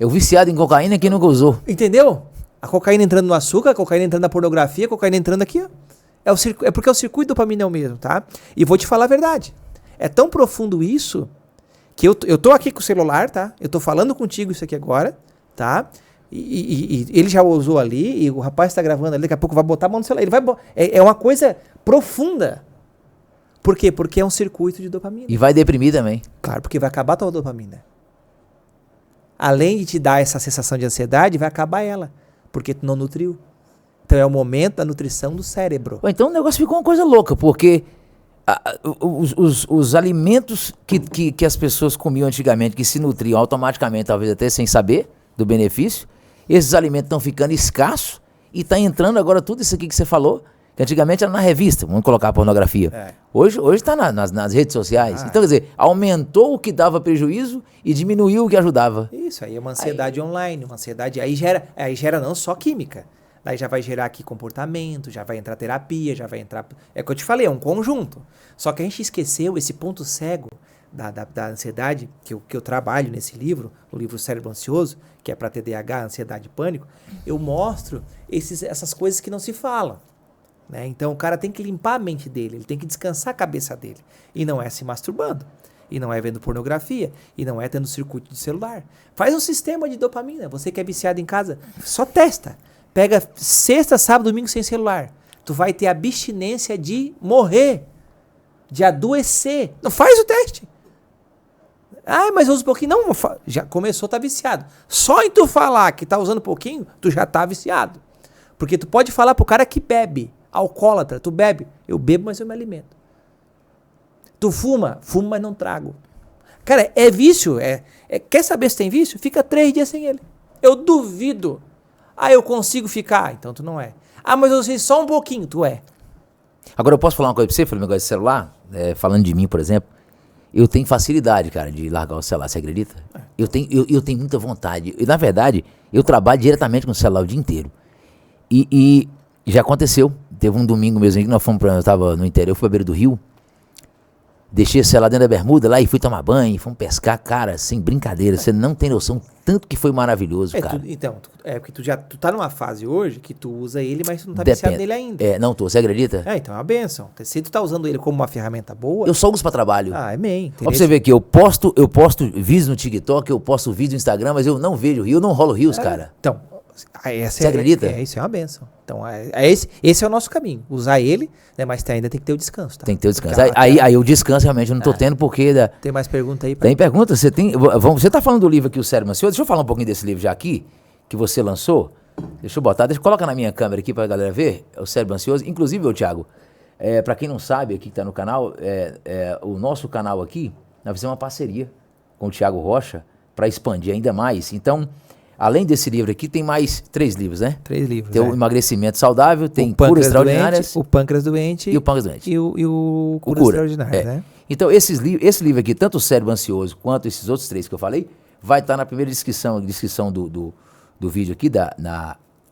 Eu viciado em cocaína que nunca usou. Entendeu? A cocaína entrando no açúcar, a cocaína entrando na pornografia, a cocaína entrando aqui, ó. É porque o circuito de dopamina é o mesmo, tá? E vou te falar a verdade. É tão profundo isso que eu tô aqui com o celular, tá? Eu tô falando contigo isso aqui agora, tá? E ele já usou ali, e o rapaz tá gravando ali, daqui a pouco vai botar a mão no celular. Ele vai é uma coisa profunda. Por quê? Porque é um circuito de dopamina. E vai deprimir também. Claro, porque vai acabar a tua dopamina. Além de te dar essa sensação de ansiedade, vai acabar ela. Porque tu não nutriu. Então é o momento da nutrição do cérebro. Então o negócio ficou uma coisa louca, porque os alimentos que as pessoas comiam antigamente, que se nutriam automaticamente, talvez até sem saber do benefício, esses alimentos estão ficando escassos e está entrando agora tudo isso aqui que você falou, que antigamente era na revista, vamos colocar a pornografia. É. Hoje está nas redes sociais. Então, quer dizer, aumentou o que dava prejuízo e diminuiu o que ajudava. Isso, aí é uma ansiedade online, uma ansiedade, aí gera não só química, daí já vai gerar aqui comportamento, já vai entrar terapia, já vai entrar, é o que eu te falei, é um conjunto. Só que a gente esqueceu esse ponto cego da ansiedade, que eu trabalho nesse livro, no livro Cérebro Ansioso, que é para TDAH, ansiedade e pânico, eu mostro essas coisas que não se falam. Né? Então o cara tem que limpar a mente dele, ele tem que descansar a cabeça dele. E não é se masturbando, e não é vendo pornografia, e não é tendo circuito de celular. Faz um sistema de dopamina. Você que é viciado em casa, só testa. Pega sexta, sábado, domingo sem celular. Tu vai ter abstinência de morrer, de adoecer. Não faz o teste. Ah, mas eu uso pouquinho. Não, já começou, tá viciado. Só em tu falar que tá usando pouquinho, tu já tá viciado. Porque tu pode falar pro cara que bebe, alcoólatra, tu bebe. Eu bebo, mas eu me alimento. Tu fuma, fumo, mas não trago. Cara, é vício. Quer saber se tem vício? Fica 3 dias sem ele. Eu duvido. Ah, eu consigo ficar. Então tu não é. Ah, mas eu sei só um pouquinho. Tu é. Agora eu posso falar uma coisa pra você, falando negócio de celular? Falando de mim, por exemplo. Eu tenho facilidade, cara, de largar o celular, você acredita? Eu tenho muita vontade. E, na verdade, eu trabalho diretamente com o celular o dia inteiro. E já aconteceu. Teve um domingo mesmo que nós fomos eu tava no interior, eu fui pra beira do rio. Deixei o celular dentro da bermuda lá e fui tomar banho, fomos pescar, cara, sem brincadeira. Você não tem noção tanto que foi maravilhoso, cara. Porque tu tá numa fase hoje que tu usa ele, mas tu não tá viciado nele ainda. Não tô, você acredita? Então é uma benção. Se tu tá usando ele como uma ferramenta boa... Eu só uso pra trabalho. Ah, amém. Ó, pra você ver que eu posto vídeos no TikTok, eu posto vídeo no Instagram, mas eu não vejo rio, eu não rolo rios, cara. Então, você acredita? Isso é uma benção. Então, esse é o nosso caminho. Usar ele, né, mas ainda tem que ter o descanso, tá? Tem que ter o descanso. Aí o descanso realmente eu não tô tendo porque... Tem mais pergunta aí? Tem pergunta? Você tá falando do livro aqui, O Cérebro Ansioso? Deixa eu falar um pouquinho desse livro já aqui, que você lançou. Deixa eu botar, coloca na minha câmera aqui pra galera ver, O Cérebro Ansioso. Inclusive, Thiago, pra quem não sabe, aqui que tá no canal, o nosso canal aqui, nós fizemos uma parceria com o Thiago Rocha pra expandir ainda mais. Então... Além desse livro aqui, tem mais 3 livros, né? 3 livros. Tem o Emagrecimento Saudável, tem Curas Extraordinárias. O Pâncreas Doente. E o Pâncreas Doente. E o Curas Extraordinárias, né? Então, esse livro aqui, tanto o Cérebro Ansioso quanto esses outros 3 que eu falei, vai estar na primeira descrição do vídeo aqui.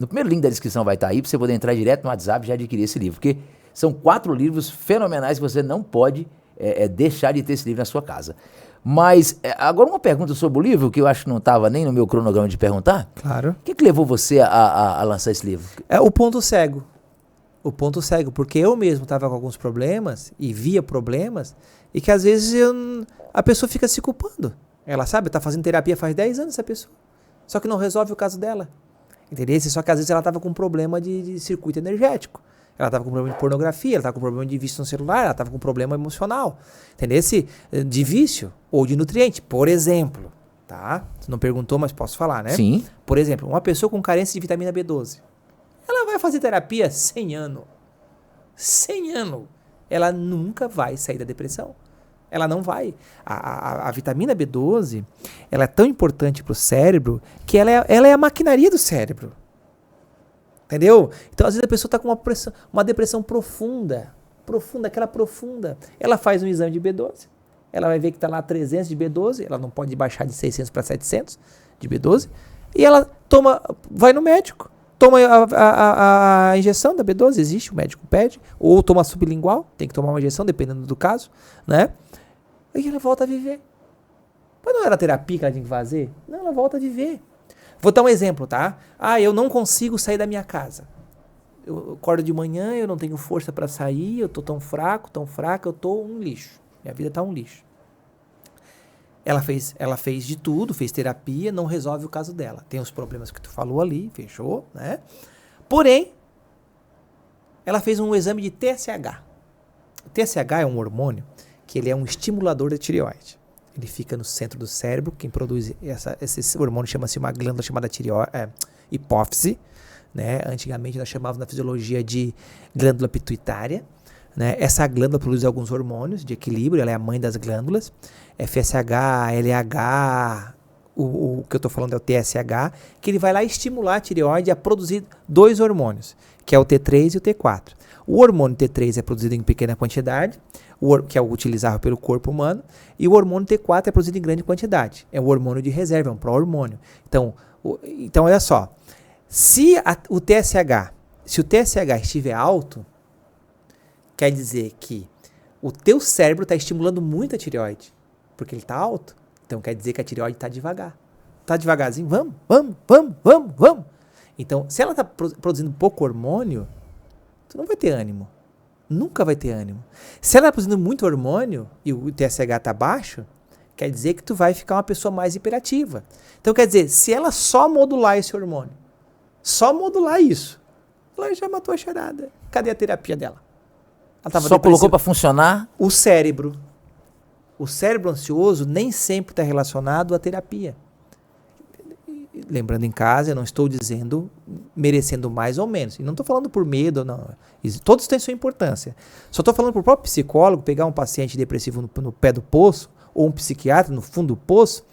No primeiro link da descrição vai estar aí, para você poder entrar direto no WhatsApp e já adquirir esse livro. Porque são 4 livros fenomenais que você não pode deixar de ter esse livro na sua casa. Mas, agora uma pergunta sobre o livro, que eu acho que não estava nem no meu cronograma de perguntar. Claro. O que levou você a lançar esse livro? É o ponto cego. O ponto cego, porque eu mesmo estava com alguns problemas, e via problemas, e que às vezes a pessoa fica se culpando. Ela sabe, tá fazendo terapia faz 10 anos essa pessoa. Só que não resolve o caso dela. Entendeu? Só que às vezes ela estava com um problema de circuito energético. Ela estava com problema de pornografia, ela estava com problema de vício no celular, ela estava com problema emocional. Entendeu? De vício ou de nutriente, por exemplo. Tá? Você não perguntou, mas posso falar, né? Sim. Por exemplo, uma pessoa com carência de vitamina B12. Ela vai fazer terapia 100 anos. 100 anos. Ela nunca vai sair da depressão. Ela não vai. A vitamina B12, ela é tão importante para o cérebro que ela é a maquinaria do cérebro. Entendeu? Então, às vezes a pessoa está com uma depressão profunda. Aquela profunda. Ela faz um exame de B12. Ela vai ver que está lá 300 de B12. Ela não pode baixar de 600 para 700 de B12. E ela vai no médico. Toma a injeção da B12. Existe, o médico pede. Ou toma sublingual. Tem que tomar uma injeção, dependendo do caso. Né? E ela volta a viver. Mas não era terapia que ela tinha que fazer? Não, ela volta a viver. Vou dar um exemplo, tá? Eu não consigo sair da minha casa. Eu acordo de manhã, eu não tenho força para sair, eu tô tão fraca, eu tô um lixo. Minha vida tá um lixo. Ela fez de tudo, fez terapia, não resolve o caso dela. Tem os problemas que tu falou ali, fechou, né? Porém, ela fez um exame de TSH. O TSH é um hormônio que ele é um estimulador da tireoide. Ele fica no centro do cérebro. Quem produz esse hormônio chama-se uma glândula chamada hipófise. Né? Antigamente nós chamávamos na fisiologia de glândula pituitária. Né? Essa glândula produz alguns hormônios de equilíbrio, ela é a mãe das glândulas. FSH, LH, o que eu estou falando é o TSH, que ele vai lá estimular a tireoide a produzir 2 hormônios, que é o T3 e o T4. O hormônio T3 é produzido em pequena quantidade, que é o utilizável pelo corpo humano, e o hormônio T4 é produzido em grande quantidade. É um hormônio de reserva, é um pró-hormônio. Então, olha só, se o TSH estiver alto, quer dizer que o teu cérebro está estimulando muito a tireoide, porque ele está alto. Então quer dizer que a tireoide está devagar. Está devagarzinho, vamos. Então, se ela está produzindo pouco hormônio, tu não vai ter ânimo. Nunca vai ter ânimo. Se ela está produzindo muito hormônio e o TSH está baixo, quer dizer que tu vai ficar uma pessoa mais hiperativa. Então quer dizer, se ela só modular esse hormônio, só modular isso, ela já matou a charada. Cadê a terapia dela? Ela só colocou para funcionar? O cérebro ansioso nem sempre está relacionado à terapia. Lembrando em casa, eu não estou dizendo merecendo mais ou menos. E não estou falando por medo, não. Todos têm sua importância. Só estou falando para o próprio psicólogo pegar um paciente depressivo no pé do poço, ou um psiquiatra no fundo do poço,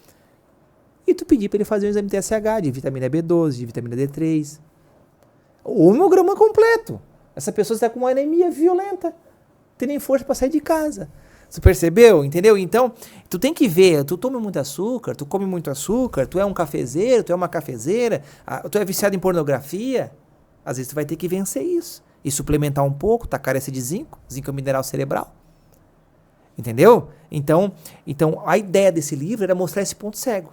e tu pedir para ele fazer um exame de TSH, de vitamina B12, de vitamina D3. O hemograma completo. Essa pessoa está com uma anemia violenta. Não tem nem força para sair de casa. Você percebeu? Entendeu? Então, tu tem que ver, tu toma muito açúcar, tu come muito açúcar, tu é um cafezeiro, tu é uma cafezeira, tu é viciado em pornografia, às vezes tu vai ter que vencer isso. E suplementar um pouco, tá carência de zinco é um mineral cerebral. Entendeu? Então, a ideia desse livro era mostrar esse ponto cego.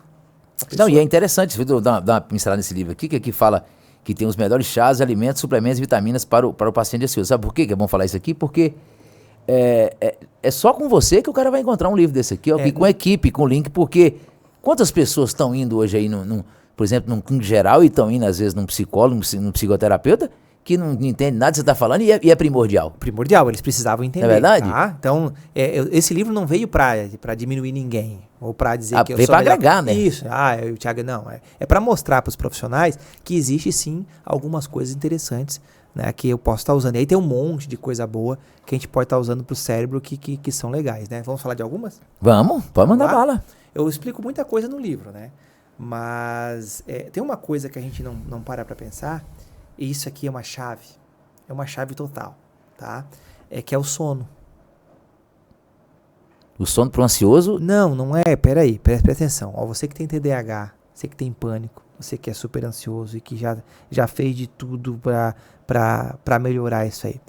Não, e é interessante, dar uma pincelada nesse livro aqui, que aqui fala que tem os melhores chás, alimentos, suplementos e vitaminas para o paciente ansioso. Sabe por quê que é bom falar isso aqui? Porque é só com você que o cara vai encontrar um livro desse aqui, ó, com equipe, com link, porque quantas pessoas estão indo hoje aí, por exemplo, num clínico geral e estão indo às vezes num psicólogo, num psicoterapeuta, que não entende nada que você está falando e é primordial. Primordial, eles precisavam entender. É verdade? Tá? Então, esse livro não veio para diminuir ninguém, ou para dizer que eu veio sou para agregar, né? Isso, o Thiago, não. É para mostrar para os profissionais que existe sim algumas coisas interessantes, né, que eu posso estar usando. E aí tem um monte de coisa boa que a gente pode estar usando para o cérebro que são legais, né? Vamos falar de algumas? Vamos, pode mandar bala. Eu explico muita coisa no livro, né? Mas tem uma coisa que a gente não para pensar, e isso aqui é uma chave total, tá? Que é o sono. O sono pro ansioso? Não é, peraí, presta atenção. Ó, você que tem TDAH, você que tem pânico, você que é super ansioso e que já fez de tudo para melhorar isso aí.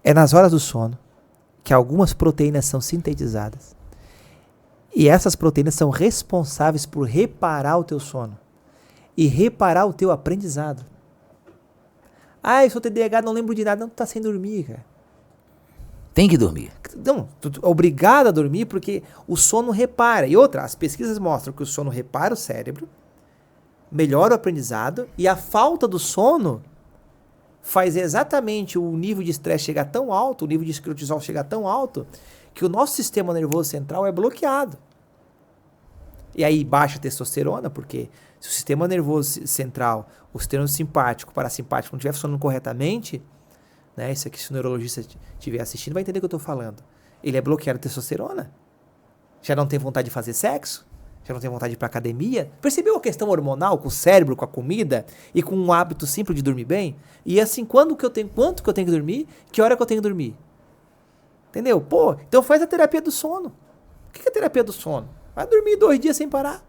É nas horas do sono que algumas proteínas são sintetizadas. E essas proteínas são responsáveis por reparar o teu sono e reparar o teu aprendizado. Eu sou TDAH, não lembro de nada. Não, tu tá sem dormir, cara. Tem que dormir. Não, tu é obrigado a dormir porque o sono repara. E outra, as pesquisas mostram que o sono repara o cérebro, melhora o aprendizado, e a falta do sono faz exatamente o nível de estresse chegar tão alto, o nível de cortisol chegar tão alto, que o nosso sistema nervoso central é bloqueado. E aí baixa a testosterona, porque se o sistema nervoso central, o sistema simpático, parasimpático não estiver funcionando corretamente, né, isso aqui se o neurologista estiver assistindo vai entender o que eu estou falando. Ele é bloqueado a testosterona. Já não tem vontade de fazer sexo, já não tem vontade de ir para academia. Percebeu a questão hormonal com o cérebro, com a comida e com um hábito simples de dormir bem? E assim, quanto que eu tenho que dormir, que hora que eu tenho que dormir? Entendeu? Então faz a terapia do sono. O que é a terapia do sono? Vai dormir 2 dias sem parar.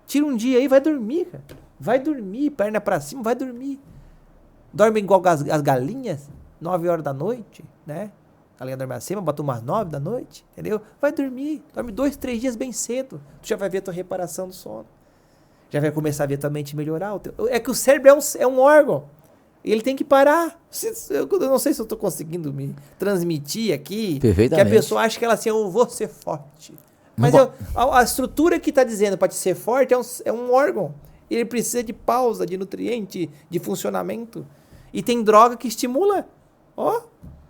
Tira um dia aí, vai dormir, cara. Vai dormir, perna pra cima, vai dormir. Dorme igual as galinhas, 9 horas da noite, né? A galinha dorme acima, bota umas 9 da noite, entendeu? Vai dormir, dorme 2, 3 dias bem cedo. Tu já vai ver a tua reparação do sono. Já vai começar a ver a tua mente melhorar. É que o cérebro é um órgão. Ele tem que parar. Eu não sei se eu tô conseguindo me transmitir aqui. Perfeitamente. Que a pessoa acha que ela assim, eu vou ser forte. Mas a estrutura que está dizendo para te ser forte é um órgão. Ele precisa de pausa, de nutriente, de funcionamento. E tem droga que estimula.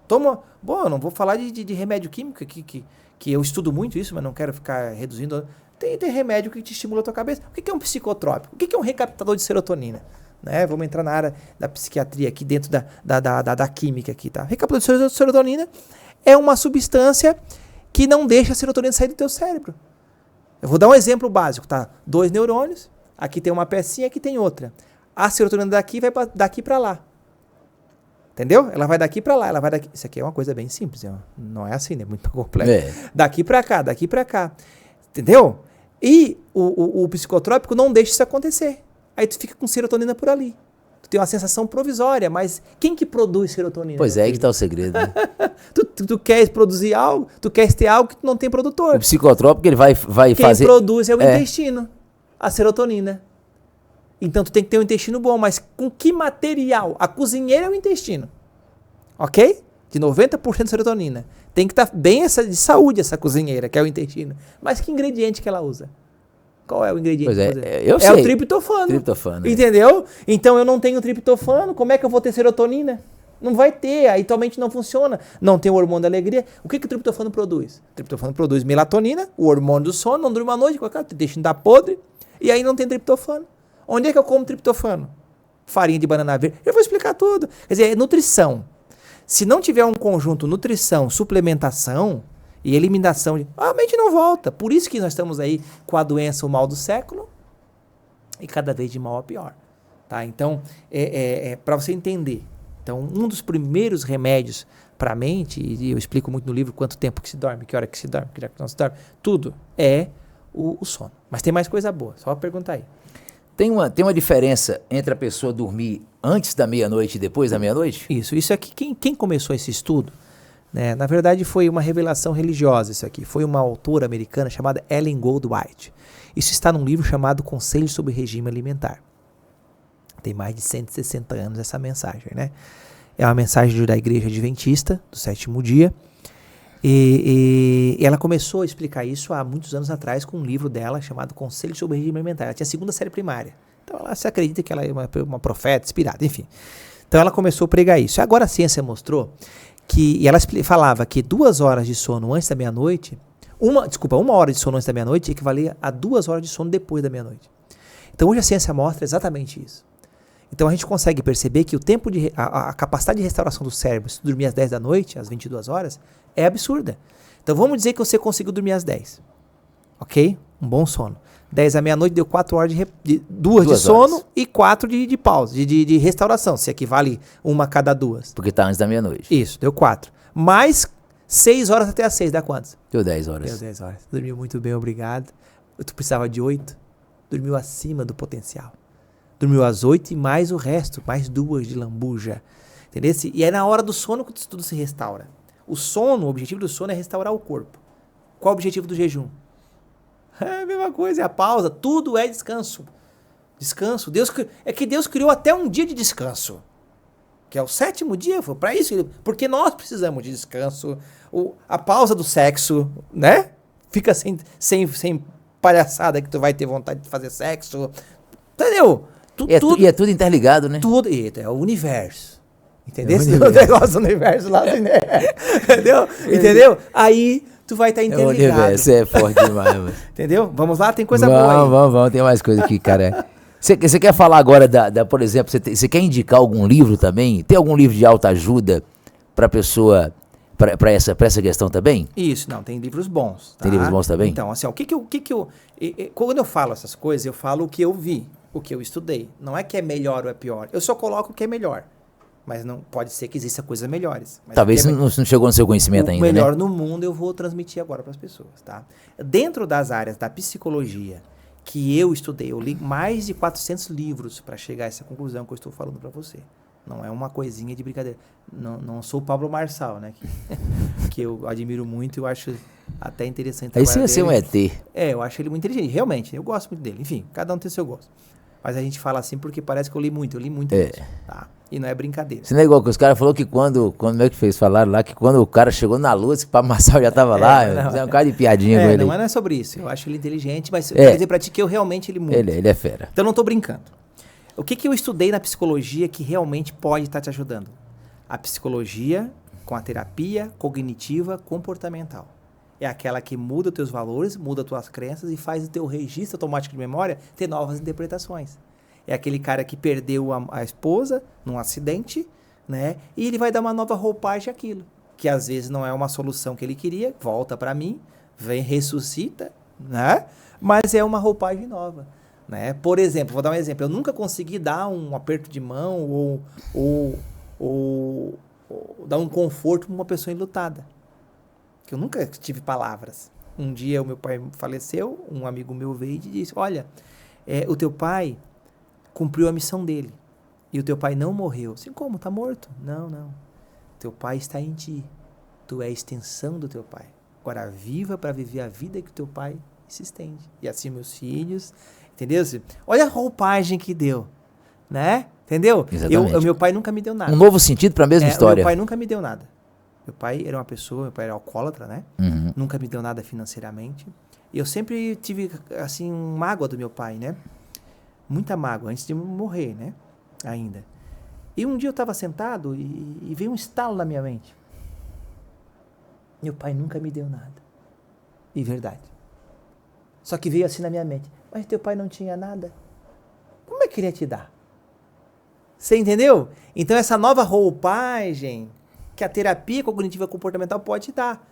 Toma. Bom, eu não vou falar de remédio químico, que eu estudo muito isso, mas não quero ficar reduzindo. Tem remédio que te estimula a tua cabeça. O que é um psicotrópico? O que é um recaptador de serotonina? Né? Vamos entrar na área da psiquiatria aqui, dentro da química aqui, tá? Recaptador de serotonina é uma substância que não deixa a serotonina sair do teu cérebro. Eu vou dar um exemplo básico, tá? 2 neurônios, aqui tem uma pecinha, aqui tem outra. A serotonina daqui vai daqui para lá. Entendeu? Ela vai daqui para lá, ela vai daqui. Isso aqui é uma coisa bem simples, não é assim, né? Muito complexo. Daqui para cá, daqui para cá. Entendeu? E o psicotrópico não deixa isso acontecer. Aí tu fica com serotonina por ali. Tu tem uma sensação provisória, mas quem que produz serotonina? Pois é, aí que tá o segredo, né? tu queres produzir algo, tu queres ter algo que tu não tem produtor. O psicotrópico, ele vai fazer... Quem produz é o intestino, a serotonina. Então tu tem que ter um intestino bom, mas com que material? A cozinheira é o intestino. Ok? De 90% de serotonina. Tem que estar bem de saúde essa cozinheira, que é o intestino. Mas que ingrediente que ela usa? Qual é o ingrediente? Pois eu sei. É o triptofano. Entendeu? Então eu não tenho triptofano, como é que eu vou ter serotonina? Não vai ter, aí tua mente não funciona. Não tem o hormônio da alegria. O que o triptofano produz? O triptofano produz melatonina, o hormônio do sono, não durma à noite, deixa de dar podre, e aí não tem triptofano. Onde é que eu como triptofano? Farinha de banana verde. Eu vou explicar tudo. Quer dizer, é nutrição. Se não tiver um conjunto nutrição, suplementação e eliminação, a mente não volta. Por isso que nós estamos aí com a doença, o mal do século, e cada vez de mal a pior. Tá? Então, para você entender. Então, um dos primeiros remédios para a mente, e eu explico muito no livro quanto tempo que se dorme, que hora que se dorme, que hora que não se dorme, tudo é o sono. Mas tem mais coisa boa, só perguntar aí. Tem uma diferença entre a pessoa dormir antes da meia-noite e depois da meia-noite? Isso aqui, quem começou esse estudo, né, na verdade foi uma revelação religiosa isso aqui. Foi uma autora americana chamada Ellen Goldwhite. Isso está num livro chamado Conselho sobre Regime Alimentar. Tem mais de 160 anos essa mensagem, né? É uma mensagem da Igreja Adventista, do Sétimo Dia. E ela começou a explicar isso há muitos anos atrás com um livro dela chamado Conselho sobre Regime Alimentar. Ela tinha a 2ª série primária. Então ela se acredita que ela é uma profeta inspirada, enfim. Então ela começou a pregar isso. E agora a ciência mostrou e ela falava que 2 horas de sono antes da meia-noite, 1 hora de sono antes da meia-noite equivalia a 2 horas de sono depois da meia-noite. Então hoje a ciência mostra exatamente isso. Então a gente consegue perceber que o tempo a capacidade de restauração do cérebro, se dormir às 10 da noite, às 22 horas, é absurda. Então vamos dizer que você conseguiu dormir às 10. Ok? Um bom sono. 10 à meia-noite deu 4 horas duas de sono horas. E 4 de pausa, de restauração, se equivale uma a cada 2. Porque tá antes da meia-noite. Isso, deu 4. Mais 6 horas até as 6, dá quantas? Deu 10 horas. Deu 10 horas. Dormiu muito bem, obrigado. Tu precisava de 8, dormiu acima do potencial. Dormiu às 8 e mais o resto, mais 2 de lambuja. Entendeu? E é na hora do sono que tudo se restaura. O objetivo do sono é restaurar o corpo. Qual o objetivo do jejum? É a mesma coisa, é a pausa. Tudo é descanso. Descanso. Deus criou até um dia de descanso. Que é o 7º dia. Foi para isso. Porque nós precisamos de descanso. A pausa do sexo, né? Fica sem palhaçada que tu vai ter vontade de fazer sexo. Entendeu? E é tudo interligado, né? Tudo. É o universo. Entendeu? Esse negócio do universo lá do entendeu? Entendeu? Aí tu vai estar interligado. O universo é forte demais, mano. Entendeu? Vamos lá, tem coisa boa aí. Vamos, tem mais coisa aqui, cara. Você quer falar agora por exemplo, você quer indicar algum livro também? Tem algum livro de autoajuda pra pessoa, pra essa questão também? Isso, não, tem livros bons. Tá? Tem livros bons também? Então, assim, quando eu falo essas coisas, eu falo o que eu vi, o que eu estudei. Não é que é melhor ou é pior. Eu só coloco o que é melhor. Mas não pode ser que exista coisas melhores. Mas talvez não chegou no seu conhecimento ainda, né? O melhor no mundo eu vou transmitir agora para as pessoas, tá? Dentro das áreas da psicologia que eu estudei, eu li mais de 400 livros para chegar a essa conclusão que eu estou falando para você. Não é uma coisinha de brincadeira. Não sou o Pablo Marçal, né? Que eu admiro muito e eu acho até interessante. Aí você ia ser um ET. Eu acho ele muito inteligente, realmente. Eu gosto muito dele. Enfim, cada um tem seu gosto. Mas a gente fala assim porque parece que eu li muito mesmo, tá? E não é brincadeira. Isso não é igual que os caras falaram que quando é que fez? Falaram lá que quando o cara chegou na lua, esse Pablo Marçal já tava lá, fizeram um cara de piadinha com ele. Não é sobre isso. Eu acho ele inteligente, mas eu quero dizer pra ti que eu realmente li muito. Ele é fera. Então eu não tô brincando. O que eu estudei na psicologia que realmente pode estar te ajudando? A psicologia com a terapia cognitiva comportamental. É aquela que muda os teus valores, muda as tuas crenças e faz o teu registro automático de memória ter novas interpretações. É aquele cara que perdeu a esposa num acidente, né? E ele vai dar uma nova roupagem àquilo. Que às vezes não é uma solução que ele queria, volta para mim, vem, ressuscita, né? Mas é uma roupagem nova, né? Por exemplo, vou dar um exemplo. Eu nunca consegui dar um aperto de mão ou dar um conforto para uma pessoa enlutada. Que eu nunca tive palavras. Um dia o meu pai faleceu, um amigo meu veio e disse, olha, o teu pai cumpriu a missão dele. E o teu pai não morreu. Assim, como? Tá morto? Não. Teu pai está em ti. Tu é a extensão do teu pai. Agora viva para viver a vida que o teu pai se estende. E assim meus filhos. Entendeu? Olha a roupagem que deu. Né? Entendeu? Meu pai nunca me deu nada. Um novo sentido para a mesma história. Meu pai nunca me deu nada. Meu pai era uma pessoa, meu pai era alcoólatra, né? Uhum. Nunca me deu nada financeiramente. E eu sempre tive, assim, mágoa do meu pai, né? Muita mágoa, antes de morrer, né? Ainda. E um dia eu estava sentado e veio um estalo na minha mente. Meu pai nunca me deu nada. E verdade. Só que veio assim na minha mente. Mas teu pai não tinha nada. Como é que ele ia te dar? Você entendeu? Então essa nova roupagem que a terapia cognitiva comportamental pode te dar.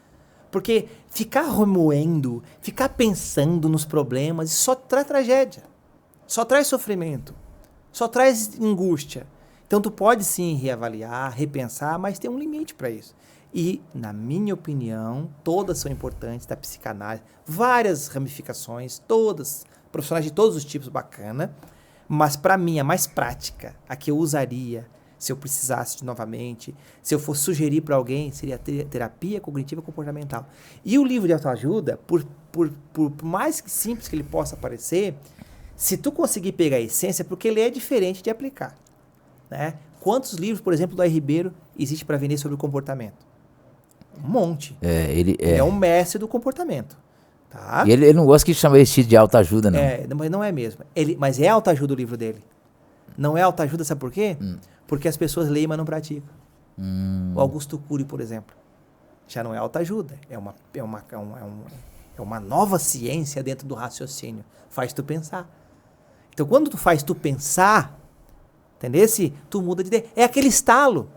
Porque ficar remoendo, ficar pensando nos problemas, isso só traz tragédia. Só traz sofrimento, só traz angústia. Então tu pode sim reavaliar, repensar, mas tem um limite para isso. E, na minha opinião, todas são importantes da psicanálise, várias ramificações, todas, profissionais de todos os tipos, bacana, mas para mim a mais prática, a que eu usaria se eu precisasse novamente, se eu fosse sugerir para alguém, seria a terapia cognitiva comportamental. E o livro de autoajuda, por mais simples que ele possa parecer, se tu conseguir pegar a essência, porque ele é diferente de aplicar, né? Quantos livros, por exemplo, do R. Ribeiro existe para vender sobre o comportamento? Um monte. Ele é um mestre do comportamento. Tá? E ele não gosta que chama esse de autoajuda, não. Mas não é mesmo. Mas é autoajuda o livro dele. Não é autoajuda, sabe por quê? Porque as pessoas leem, mas não praticam. O Augusto Cury, por exemplo, já não é autoajuda. É uma nova ciência dentro do raciocínio. Faz tu pensar. Então, quando tu faz tu pensar, entendeu? Tu muda de ideia. É aquele estalo.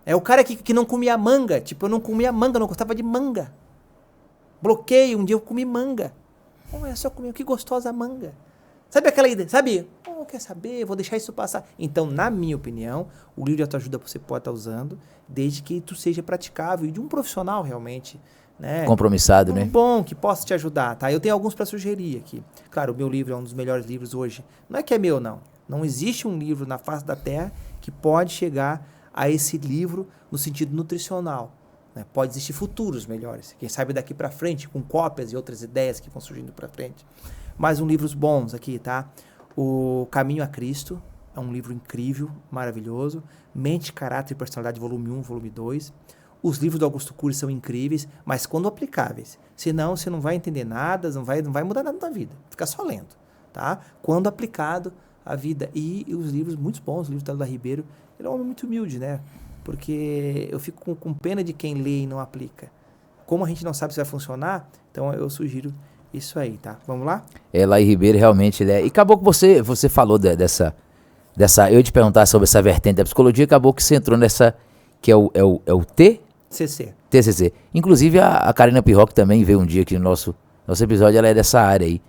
É o cara que não comia manga. Tipo, eu não comia manga, não gostava de manga. Bloqueio, um dia eu comi manga. É só comer, que gostosa manga. Sabe aquela ideia? Sabe? Quer saber? Vou deixar isso passar. Então, na minha opinião, o livro de autoajuda você pode estar usando, desde que tu seja praticável e de um profissional realmente, né? Compromissado, né? Bom, que possa te ajudar, tá? Eu tenho alguns para sugerir aqui. Claro, o meu livro é um dos melhores livros hoje. Não é que é meu, não. Não existe um livro na face da Terra que pode chegar a esse livro no sentido nutricional, né? Pode existir futuros melhores. Quem sabe daqui para frente, com cópias e outras ideias que vão surgindo para frente. Mais livros bons aqui, tá? O Caminho a Cristo é um livro incrível, maravilhoso. Mente, Caráter e Personalidade, volume 1, volume 2. Os livros do Augusto Cury são incríveis, mas quando aplicáveis. Senão, você não vai entender nada, não vai mudar nada na vida. Fica só lendo, tá? Quando aplicado à vida. E os livros muito bons, o livro do Ribeiro, ele é um homem muito humilde, né? Porque eu fico com pena de quem lê e não aplica. Como a gente não sabe se vai funcionar, então eu sugiro isso aí, tá? Vamos lá? Laí Ribeiro realmente ele é. E acabou que você falou dessa. Eu ia te perguntar sobre essa vertente da psicologia, acabou que você entrou nessa. Que é o TCC. Inclusive a Karina Pirroc também veio um dia aqui no nosso episódio, ela é dessa área aí,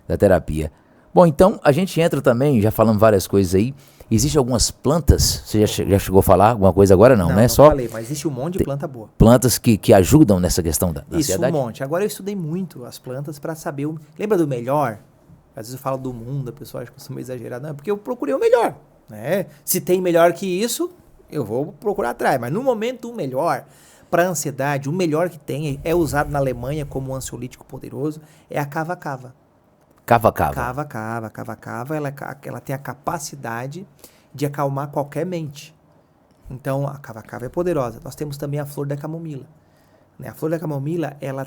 da terapia. Bom, então a gente entra também, já falamos várias coisas aí. Existem algumas plantas, você já chegou a falar alguma coisa agora? Não, né? Não falei, mas existe um monte de planta boa. Plantas que ajudam nessa questão da Isso, ansiedade? Um monte. Agora eu estudei muito as plantas para saber. Lembra do melhor? Às vezes eu falo do mundo, a pessoa acha que eu sou meio exagerado. Não, é porque eu procurei o melhor, né? Se tem melhor que isso, eu vou procurar atrás. Mas no momento, o melhor para ansiedade, o melhor que tem é usado na Alemanha como um ansiolítico poderoso, é a cava-cava. Cava-cava. Cava-cava, ela tem a capacidade de acalmar qualquer mente. Então, a cava-cava é poderosa. Nós temos também a flor da camomila. Né? A flor da camomila, ela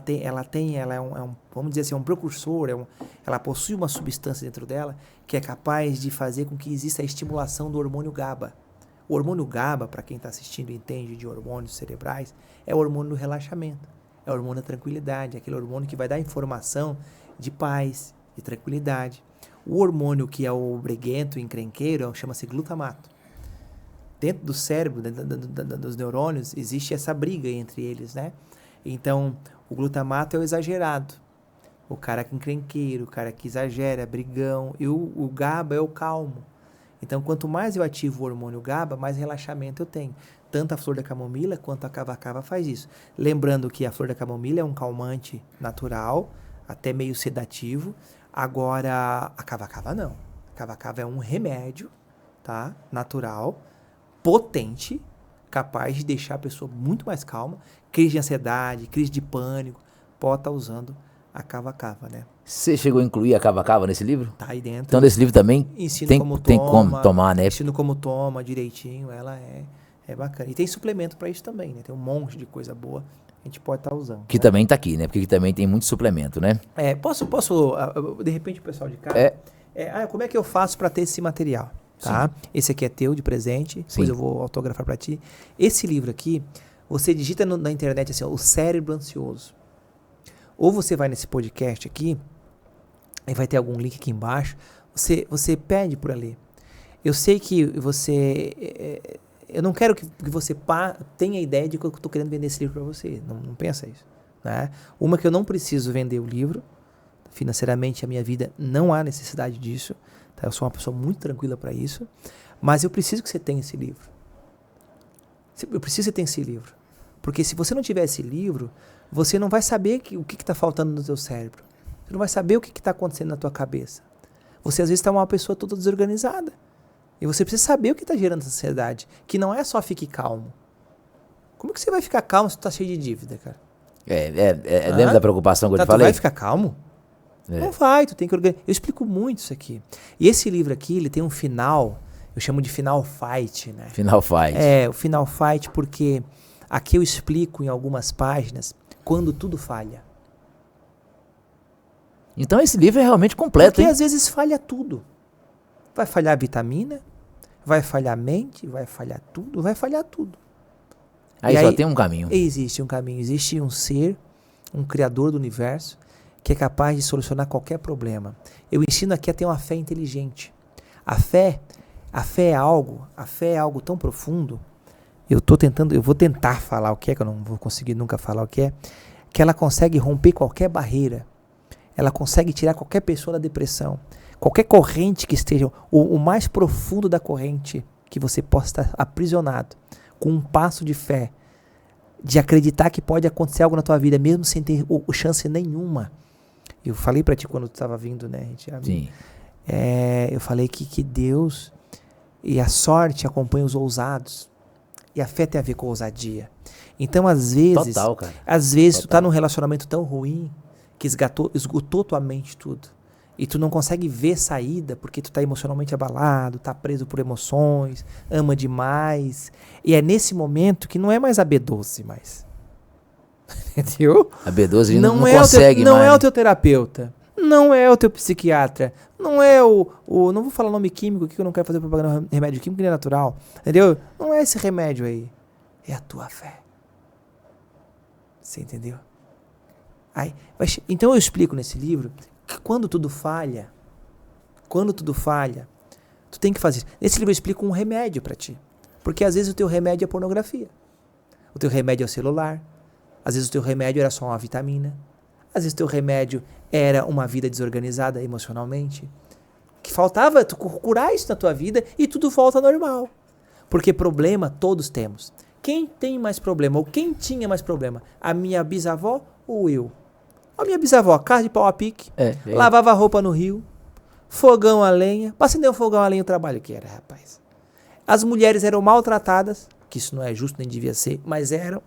é um vamos dizer assim, um precursor, ela possui uma substância dentro dela que é capaz de fazer com que exista a estimulação do hormônio GABA. O hormônio GABA, para quem está assistindo e entende de hormônios cerebrais, é o hormônio do relaxamento, é o hormônio da tranquilidade, aquele hormônio que vai dar informação de paz, de tranquilidade. O hormônio que é o briguento, encrenqueiro, chama-se glutamato. Dentro do cérebro, dentro dos neurônios, existe essa briga entre eles, né? Então, o glutamato é o exagerado. O cara que encrenqueiro, o cara que exagera, brigão. E o GABA é o calmo. Então, quanto mais eu ativo o hormônio GABA, mais relaxamento eu tenho. Tanto a flor da camomila quanto a cava-cava faz isso. Lembrando que a flor da camomila é um calmante natural, até meio sedativo. Agora, a cava-cava não. A cava-cava é um remédio, tá? Natural, potente, capaz de deixar a pessoa muito mais calma. Crise de ansiedade, crise de pânico, pode estar usando a cava-cava, né? Você chegou a incluir a cava-cava nesse livro? Tá aí dentro. Então, nesse livro também tem como tomar, né? Ensino como toma direitinho, ela é bacana. E tem suplemento para isso também, né? Tem um monte de coisa boa que a gente pode estar usando. Que né? também tá aqui, né? Porque aqui também tem muito suplemento, né? Posso de repente o pessoal de casa... como é que eu faço para ter esse material? Tá? Esse aqui é teu, de presente. Depois eu vou autografar para ti. Esse livro aqui, você digita na internet assim, ó, o cérebro ansioso. Ou você vai nesse podcast aqui, e vai ter algum link aqui embaixo, você pede para ler. Eu sei que você... eu não quero que você tenha a ideia de que eu estou querendo vender esse livro para você. Não pensa isso. Né? Uma que eu não preciso vender o livro. Financeiramente, a minha vida não há necessidade disso. Tá? Eu sou uma pessoa muito tranquila para isso. Mas eu preciso que você tenha esse livro. Eu preciso que você tenha esse livro. Porque se você não tiver esse livro, você não vai saber o que está faltando no seu cérebro. Você não vai saber o que está acontecendo na tua cabeça. Você às vezes está uma pessoa toda desorganizada. E você precisa saber o que está gerando essa ansiedade. Que não é só fique calmo. Como que você vai ficar calmo se tu está cheio de dívida, cara? Lembra da preocupação que eu te falei? Tu vai ficar calmo? Não vai, tu tem que organizar. Eu explico muito isso aqui. E esse livro aqui, ele tem um final, eu chamo de final fight, né? Final fight. O final fight porque aqui eu explico em algumas páginas quando tudo falha. Então esse livro é realmente completo, Porque às vezes falha tudo. Vai falhar a vitamina, vai falhar a mente, vai falhar tudo, vai falhar tudo. Aí só tem um caminho. Existe um caminho, existe um ser, um criador do universo, que é capaz de solucionar qualquer problema. Eu ensino aqui a ter uma fé inteligente. A fé é algo tão profundo. Eu vou tentar falar o que é, que eu não vou conseguir nunca falar o que é ela consegue romper qualquer barreira. Ela consegue tirar qualquer pessoa da depressão. Qualquer corrente que esteja, o mais profundo da corrente que você possa estar aprisionado, com um passo de fé, de acreditar que pode acontecer algo na tua vida, mesmo sem ter chance nenhuma. Eu falei pra ti quando tu estava vindo, né? Sim. Eu falei que Deus e a sorte acompanham os ousados. E a fé tem a ver com ousadia. Então, às vezes... Total, cara. Às vezes tu tá num relacionamento tão ruim que esgotou tua mente tudo. E tu não consegue ver saída porque tu tá emocionalmente abalado, tá preso por emoções, ama demais. E é nesse momento que não é mais a B12 mais. Entendeu? A B12 não consegue mais. Não é o teu terapeuta. Não é o teu psiquiatra. Não é não vou falar nome químico aqui que eu não quero fazer propaganda de remédio químico, que é natural. Entendeu? Não é esse remédio aí. É a tua fé. Você entendeu? Então eu explico nesse livro que quando tudo falha, tu tem que fazer isso. Nesse livro eu explico um remédio pra ti. Porque às vezes o teu remédio é pornografia. O teu remédio é o celular. Às vezes o teu remédio era só uma vitamina. Às vezes o teu remédio era uma vida desorganizada emocionalmente. Que faltava tu curar isso na tua vida e tudo volta ao normal. Porque problema todos temos. Quem tem mais problema ou quem tinha mais problema? A minha bisavó ou eu? A minha bisavó, casa de pau a pique, lavava roupa no rio, fogão a lenha. Pra acender um fogão a lenha, o trabalho que era, rapaz. As mulheres eram maltratadas, que isso não é justo nem devia ser, mas eram.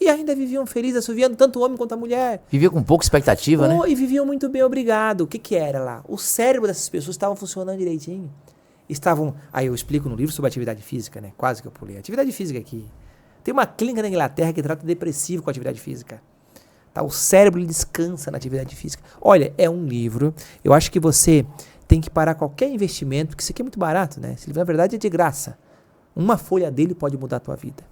E ainda viviam felizes, assoviando tanto o homem quanto a mulher. Vivia com pouca expectativa, né? E viviam muito bem, obrigado. O que era lá? O cérebro dessas pessoas estavam funcionando direitinho. Aí eu explico no livro sobre atividade física, né? Quase que eu pulei. Atividade física aqui. Tem uma clínica na Inglaterra que trata depressivo com atividade física. Tá? O cérebro ele descansa na atividade física. Olha, é um livro. Eu acho que você tem que parar qualquer investimento, porque isso aqui é muito barato, né? Esse livro, na verdade, é de graça. Uma folha dele pode mudar a tua vida.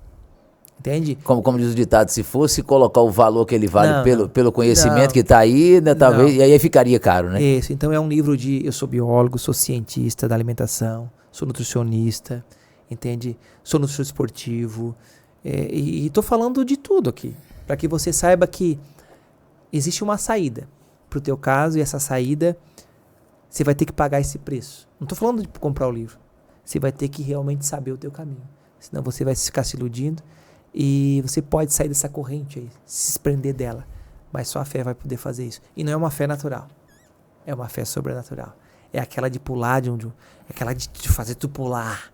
Entende? Como diz o ditado, se fosse colocar o valor que ele vale pelo conhecimento não, que está aí, né, talvez, e aí ficaria caro, né? Isso, então é um livro eu sou biólogo, sou cientista da alimentação, sou nutricionista, entende? Sou nutricionista esportivo, e estou falando de tudo aqui, para que você saiba que existe uma saída para o teu caso, e essa saída, você vai ter que pagar esse preço. Não estou falando de comprar o livro, você vai ter que realmente saber o teu caminho, senão você vai ficar se iludindo, e você pode sair dessa corrente aí, se desprender dela. Mas só a fé vai poder fazer isso. E não é uma fé natural. É uma fé sobrenatural. É aquela de pular aquela de fazer tu pular.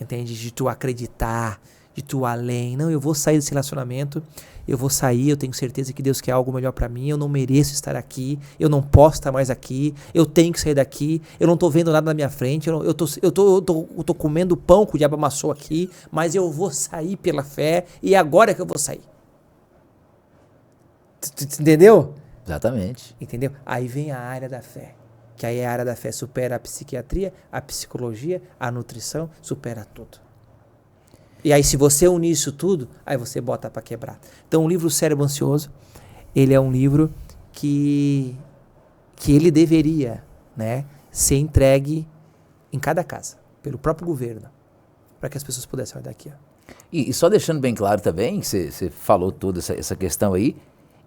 Entende? De tu acreditar, de tu além. Não, eu vou sair desse relacionamento, eu vou sair, eu tenho certeza que Deus quer algo melhor pra mim, eu não mereço estar aqui, eu não posso estar mais aqui, eu tenho que sair daqui, eu não tô vendo nada na minha frente, eu tô comendo pão que o diabo amassou aqui, mas eu vou sair pela fé, e agora é que eu vou sair. Entendeu? Exatamente. Entendeu? Aí vem a área da fé, que aí a área da fé supera a psiquiatria, a psicologia, a nutrição, supera tudo. E aí se você unir isso tudo, aí você bota para quebrar. Então o livro Cérebro Ansioso, ele é um livro que ele deveria, né, ser entregue em cada casa, pelo próprio governo, para que as pessoas pudessem sair daqui. Ó. E só deixando bem claro também, você falou toda essa questão aí,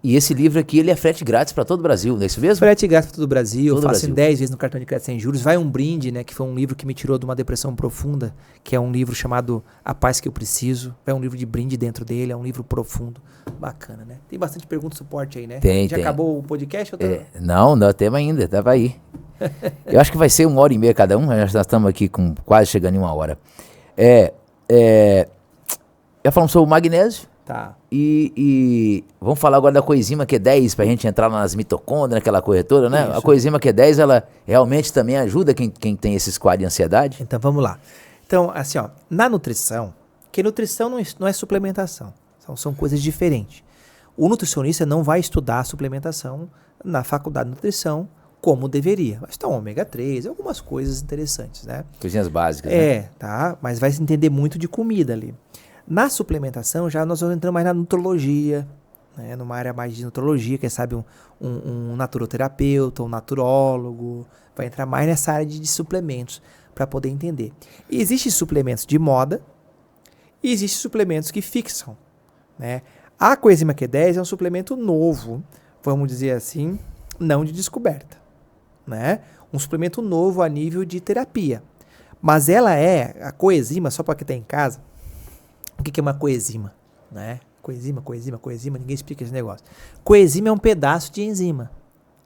e esse livro aqui, ele é frete grátis para todo o Brasil, não é isso mesmo? Frete grátis para todo o Brasil, todo eu faço Brasil. em 10 vezes no cartão de crédito sem juros. Vai um brinde, né, que foi um livro que me tirou de uma depressão profunda, que é um livro chamado A Paz Que Eu Preciso. Vai um livro de brinde dentro dele, é um livro profundo. Bacana, né? Tem bastante pergunta e suporte aí, né? Tem. Acabou o podcast? Ou Não, temos ainda, tava aí. Eu acho que vai ser 1h30 cada um, nós estamos aqui quase chegando em 1 hora. Já falamos sobre o magnésio. Tá. E vamos falar agora da coenzima Q10 pra gente entrar nas mitocôndrias, aquela coisa toda, né? Isso. A coenzima Q10, ela realmente também ajuda quem tem esses quadros de ansiedade? Então vamos lá. Então, assim, ó, na nutrição, que nutrição não é suplementação, são coisas diferentes. O nutricionista não vai estudar suplementação na faculdade de nutrição como deveria. Vai estudar um ômega 3, algumas coisas interessantes, né? Coisinhas básicas, né? Tá, mas vai se entender muito de comida ali. Na suplementação, já nós vamos entrando mais na nutrologia, né? Numa área mais de nutrologia, quem sabe um naturoterapeuta, um naturólogo, vai entrar mais nessa área de suplementos para poder entender. E existem suplementos de moda e existem suplementos que fixam, né? A coenzima Q10 é um suplemento novo, vamos dizer assim, não de descoberta, né? Um suplemento novo a nível de terapia. Mas ela a coenzima, só para quem está em casa, o que é uma coenzima? Né? Coenzima, ninguém explica esse negócio. Coenzima é um pedaço de enzima.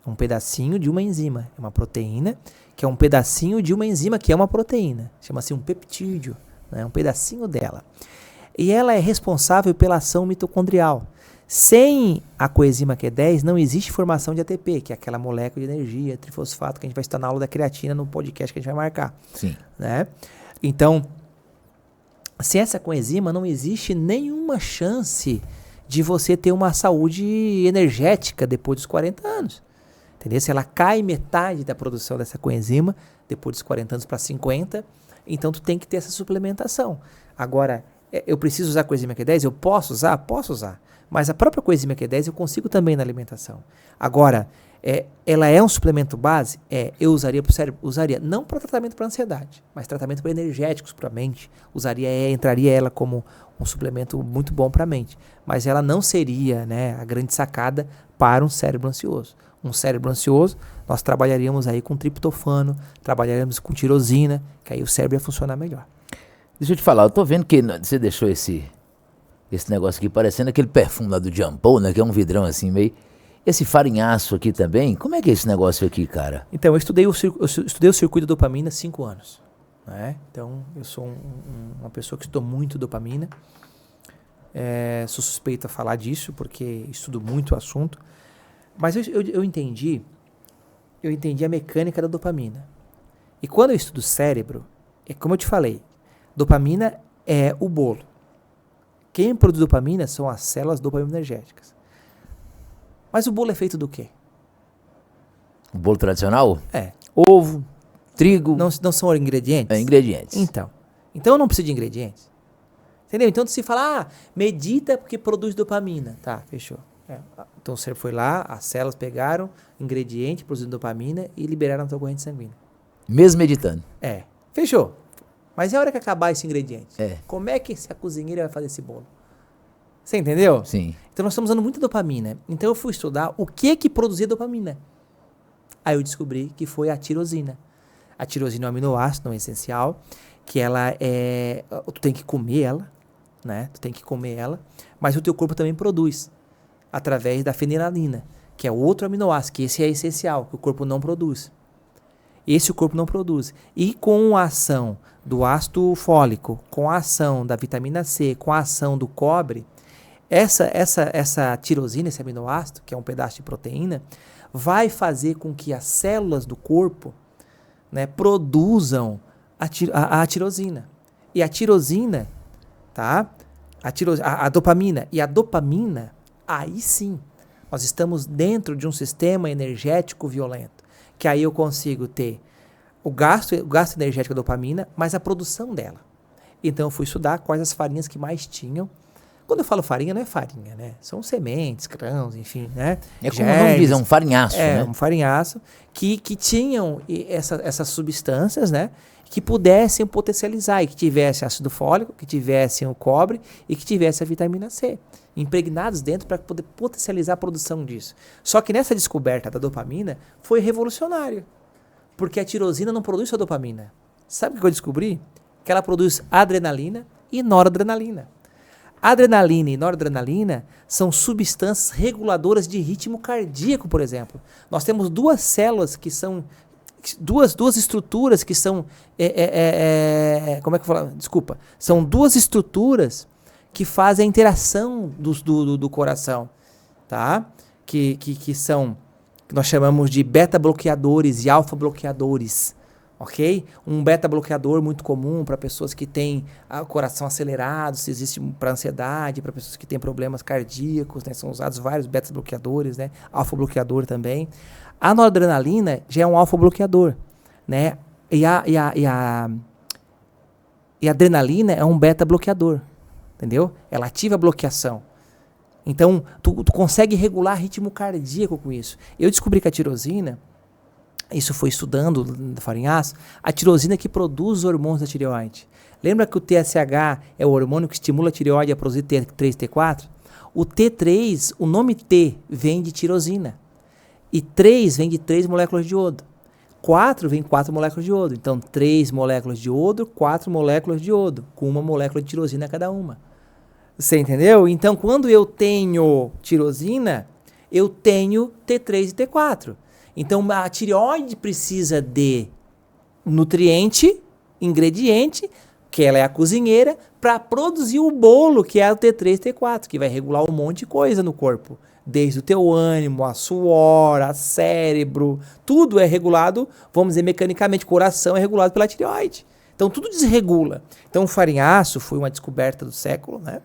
Um pedacinho de uma enzima. É uma proteína que é um pedacinho de uma enzima que é uma proteína. Chama-se um peptídeo. Né? Um pedacinho dela. E ela é responsável pela ação mitocondrial. Sem a coenzima Q10 não existe formação de ATP, que é aquela molécula de energia, trifosfato, que a gente vai estar na aula da creatina no podcast que a gente vai marcar. Sim. Né? Então, sem essa coenzima não existe nenhuma chance de você ter uma saúde energética depois dos 40 anos. Entendeu? Se ela cai metade da produção dessa coenzima, depois dos 40 anos para 50, então tu tem que ter essa suplementação. Agora, eu preciso usar a coenzima Q10? Eu posso usar? Posso usar. Mas a própria coenzima Q10 eu consigo também na alimentação. Agora, ela é um suplemento base? Eu usaria para o cérebro? Usaria. Não para tratamento para ansiedade, mas tratamento para energéticos para a mente. Entraria ela como um suplemento muito bom para a mente. Mas ela não seria, né, a grande sacada para um cérebro ansioso. Um cérebro ansioso, nós trabalharíamos aí com triptofano, trabalharíamos com tirosina, que aí o cérebro ia funcionar melhor. Deixa eu te falar, eu tô vendo que você deixou esse negócio aqui parecendo aquele perfume lá do Jampou, né? Que é um vidrão assim meio... Esse farinhaço aqui também, como é que é esse negócio aqui, cara? Então, eu estudei o circuito da dopamina há 5 anos. Né? Então, eu sou uma pessoa que estudou muito dopamina. Sou suspeito a falar disso, porque estudo muito o assunto. Mas eu entendi a mecânica da dopamina. E quando eu estudo o cérebro, como eu te falei, dopamina é o bolo. Quem produz dopamina são as células dopaminergéticas. Mas o bolo é feito do quê? O bolo tradicional? É. Ovo, trigo. Não são ingredientes? Ingredientes. Então eu não preciso de ingredientes. Entendeu? Então se fala, medita porque produz dopamina. Tá, fechou. Então você foi lá, as células pegaram ingrediente, produzindo dopamina e liberaram a tua corrente sanguínea. Mesmo meditando. Fechou. Mas é a hora que acabar esse ingrediente. Como é que a cozinheira vai fazer esse bolo? Você entendeu? Sim. Então nós estamos usando muita dopamina. Então eu fui estudar o que produzia dopamina. Aí eu descobri que foi a tirosina. A tirosina é um aminoácido não essencial, que ela tu tem que comer ela, né? Tu tem que comer ela, mas o teu corpo também produz através da fenilalanina, que é outro aminoácido, que esse é essencial, que o corpo não produz. Esse o corpo não produz. E com a ação do ácido fólico, com a ação da vitamina C, com a ação do cobre, essa tirosina, esse aminoácido, que é um pedaço de proteína, vai fazer com que as células do corpo, né, produzam a tirosina. E a tirosina, tá? A dopamina. E a dopamina, aí sim, nós estamos dentro de um sistema energético violento. Que aí eu consigo ter o gasto energético da dopamina, mas a produção dela. Então eu fui estudar quais as farinhas que mais tinham. Quando eu falo farinha, não é farinha, né? São sementes, grãos, enfim, né? Como o nome diz, é um farinhaço, né? Um farinhaço que tinham essas substâncias, né? Que pudessem potencializar, e que tivesse ácido fólico, que tivessem o cobre e que tivesse a vitamina C, impregnados dentro para poder potencializar a produção disso. Só que nessa descoberta da dopamina foi revolucionário, porque a tirosina não produz só dopamina. Sabe o que eu descobri? Que ela produz adrenalina e noradrenalina. Adrenalina e noradrenalina são substâncias reguladoras de ritmo cardíaco, por exemplo. Nós temos duas células que são duas estruturas que são como é que eu falo? Desculpa. São duas estruturas que fazem a interação do coração, tá? Que nós chamamos de beta-bloqueadores e alfa-bloqueadores, ok? Um beta-bloqueador muito comum para pessoas que têm o coração acelerado, se existe para ansiedade, para pessoas que têm problemas cardíacos, né? São usados vários beta-bloqueadores, né? Alfa-bloqueador também. A noradrenalina já é um alfa-bloqueador, né? E a adrenalina é um beta-bloqueador, entendeu? Ela ativa a bloqueação. Então, tu consegue regular ritmo cardíaco com isso. Eu descobri que a tirosina, isso foi estudando do farinhaço, a tirosina que produz hormônios da tireoide. Lembra que o TSH é o hormônio que estimula a tireoide a produzir T3 e T4? O T3, o nome T vem de tirosina. E 3 vem de 3 moléculas de iodo. 4 vem 4 moléculas de iodo. Então, 3 moléculas de iodo, 4 moléculas de iodo, com uma molécula de tirosina cada uma. Você entendeu? Então, quando eu tenho tirosina, eu tenho T3 e T4. Então, a tireoide precisa de nutriente, ingrediente, que ela é a cozinheira, para produzir o bolo, que é o T3 e T4, que vai regular um monte de coisa no corpo. Desde o teu ânimo, a suor, a cérebro, tudo é regulado, vamos dizer, mecanicamente. O coração é regulado pela tireoide. Então, tudo desregula. Então, o farinhaço foi uma descoberta do século, né?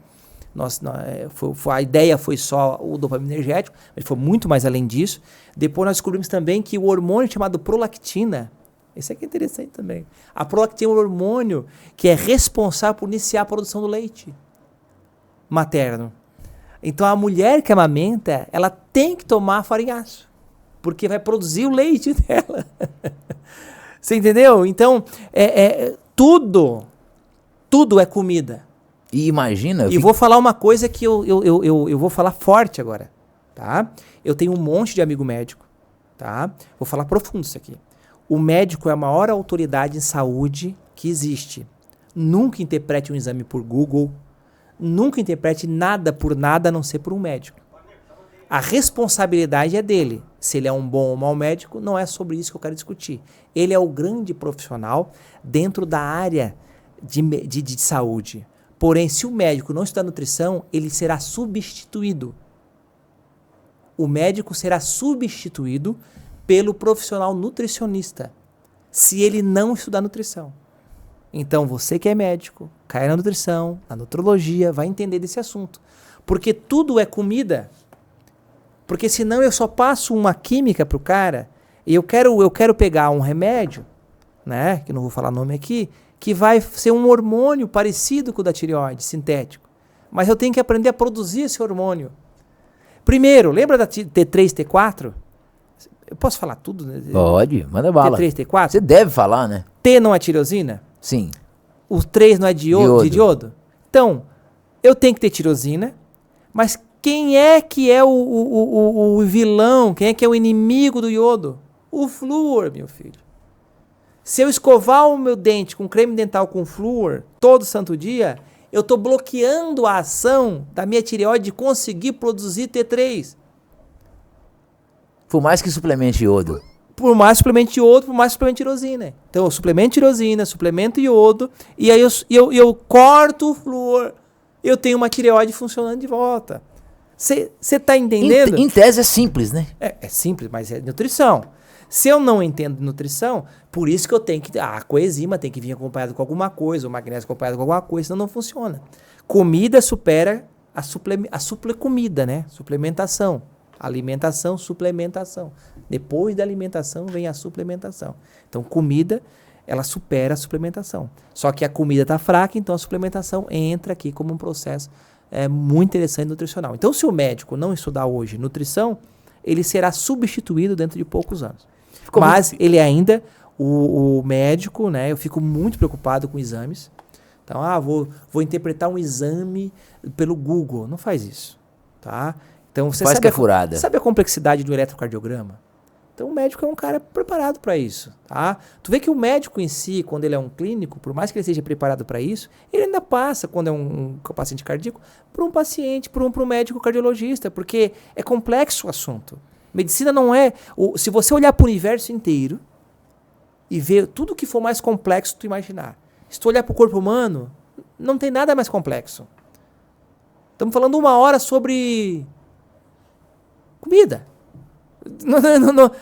A ideia foi só o dopaminergético, mas foi muito mais além disso. Depois nós descobrimos também que o hormônio chamado prolactina, esse aqui é interessante também. A prolactina é um hormônio que é responsável por iniciar a produção do leite materno. Então a mulher que amamenta, ela tem que tomar farinhaço, porque vai produzir o leite dela. Você entendeu? Então, tudo é comida. E imagina... E vou falar uma coisa que eu vou falar forte agora, tá? Eu tenho um monte de amigo médico, tá? Vou falar profundo isso aqui. O médico é a maior autoridade em saúde que existe. Nunca interprete um exame por Google, nunca interprete nada por nada a não ser por um médico. A responsabilidade é dele. Se ele é um bom ou mau médico, não é sobre isso que eu quero discutir. Ele é o grande profissional dentro da área de saúde. Porém, se o médico não estudar nutrição, ele será substituído. O médico será substituído pelo profissional nutricionista, se ele não estudar nutrição. Então, você que é médico, cai na nutrição, na nutrologia, vai entender desse assunto. Porque tudo é comida. Porque senão eu só passo uma química pro cara, e eu quero pegar um remédio, né, que não vou falar nome aqui, que vai ser um hormônio parecido com o da tireoide, sintético. Mas eu tenho que aprender a produzir esse hormônio. Primeiro, lembra da T3, T4? Eu posso falar tudo? Né? Pode, manda bala. T3, T4? Você deve falar, né? T não é tirosina? Sim. O 3 não é de iodo? Então, eu tenho que ter tirosina, mas quem é que é o vilão? Quem é que é o inimigo do iodo? O flúor, meu filho. Se eu escovar o meu dente com creme dental com flúor todo santo dia, eu estou bloqueando a ação da minha tireoide de conseguir produzir T3. Por mais que suplemente iodo. Por mais suplemento de iodo, por mais suplemento de tirosina. Então, eu suplemento tirosina, suplemento iodo, e aí eu corto o flúor. Eu tenho uma tireoide funcionando de volta. Você está entendendo? Em tese é simples, né? É simples, mas é nutrição. Se eu não entendo nutrição, por isso que eu tenho que... A coenzima tem que vir acompanhada com alguma coisa, o magnésio acompanhado com alguma coisa, senão não funciona. Comida supera a suplecomida, né? Suplementação. Alimentação, suplementação. Depois da alimentação vem a suplementação. Então, comida, ela supera a suplementação. Só que a comida está fraca, então a suplementação entra aqui como um processo muito interessante nutricional. Então, se o médico não estudar hoje nutrição, ele será substituído dentro de poucos anos. Mas ele ainda, o médico, né? Eu fico muito preocupado com exames. Então, vou interpretar um exame pelo Google. Não faz isso, tá? Então, você sabe a complexidade do eletrocardiograma? Então, o médico é um cara preparado para isso, tá? Tu vê que o médico em si, quando ele é um clínico, por mais que ele seja preparado para isso, ele ainda passa, quando é um paciente cardíaco, para um paciente, para um médico cardiologista, porque é complexo o assunto. Medicina não é... se você olhar para o universo inteiro e ver tudo que for mais complexo tu imaginar, se tu olhar para o corpo humano, não tem nada mais complexo. Estamos falando 1 hora sobre comida.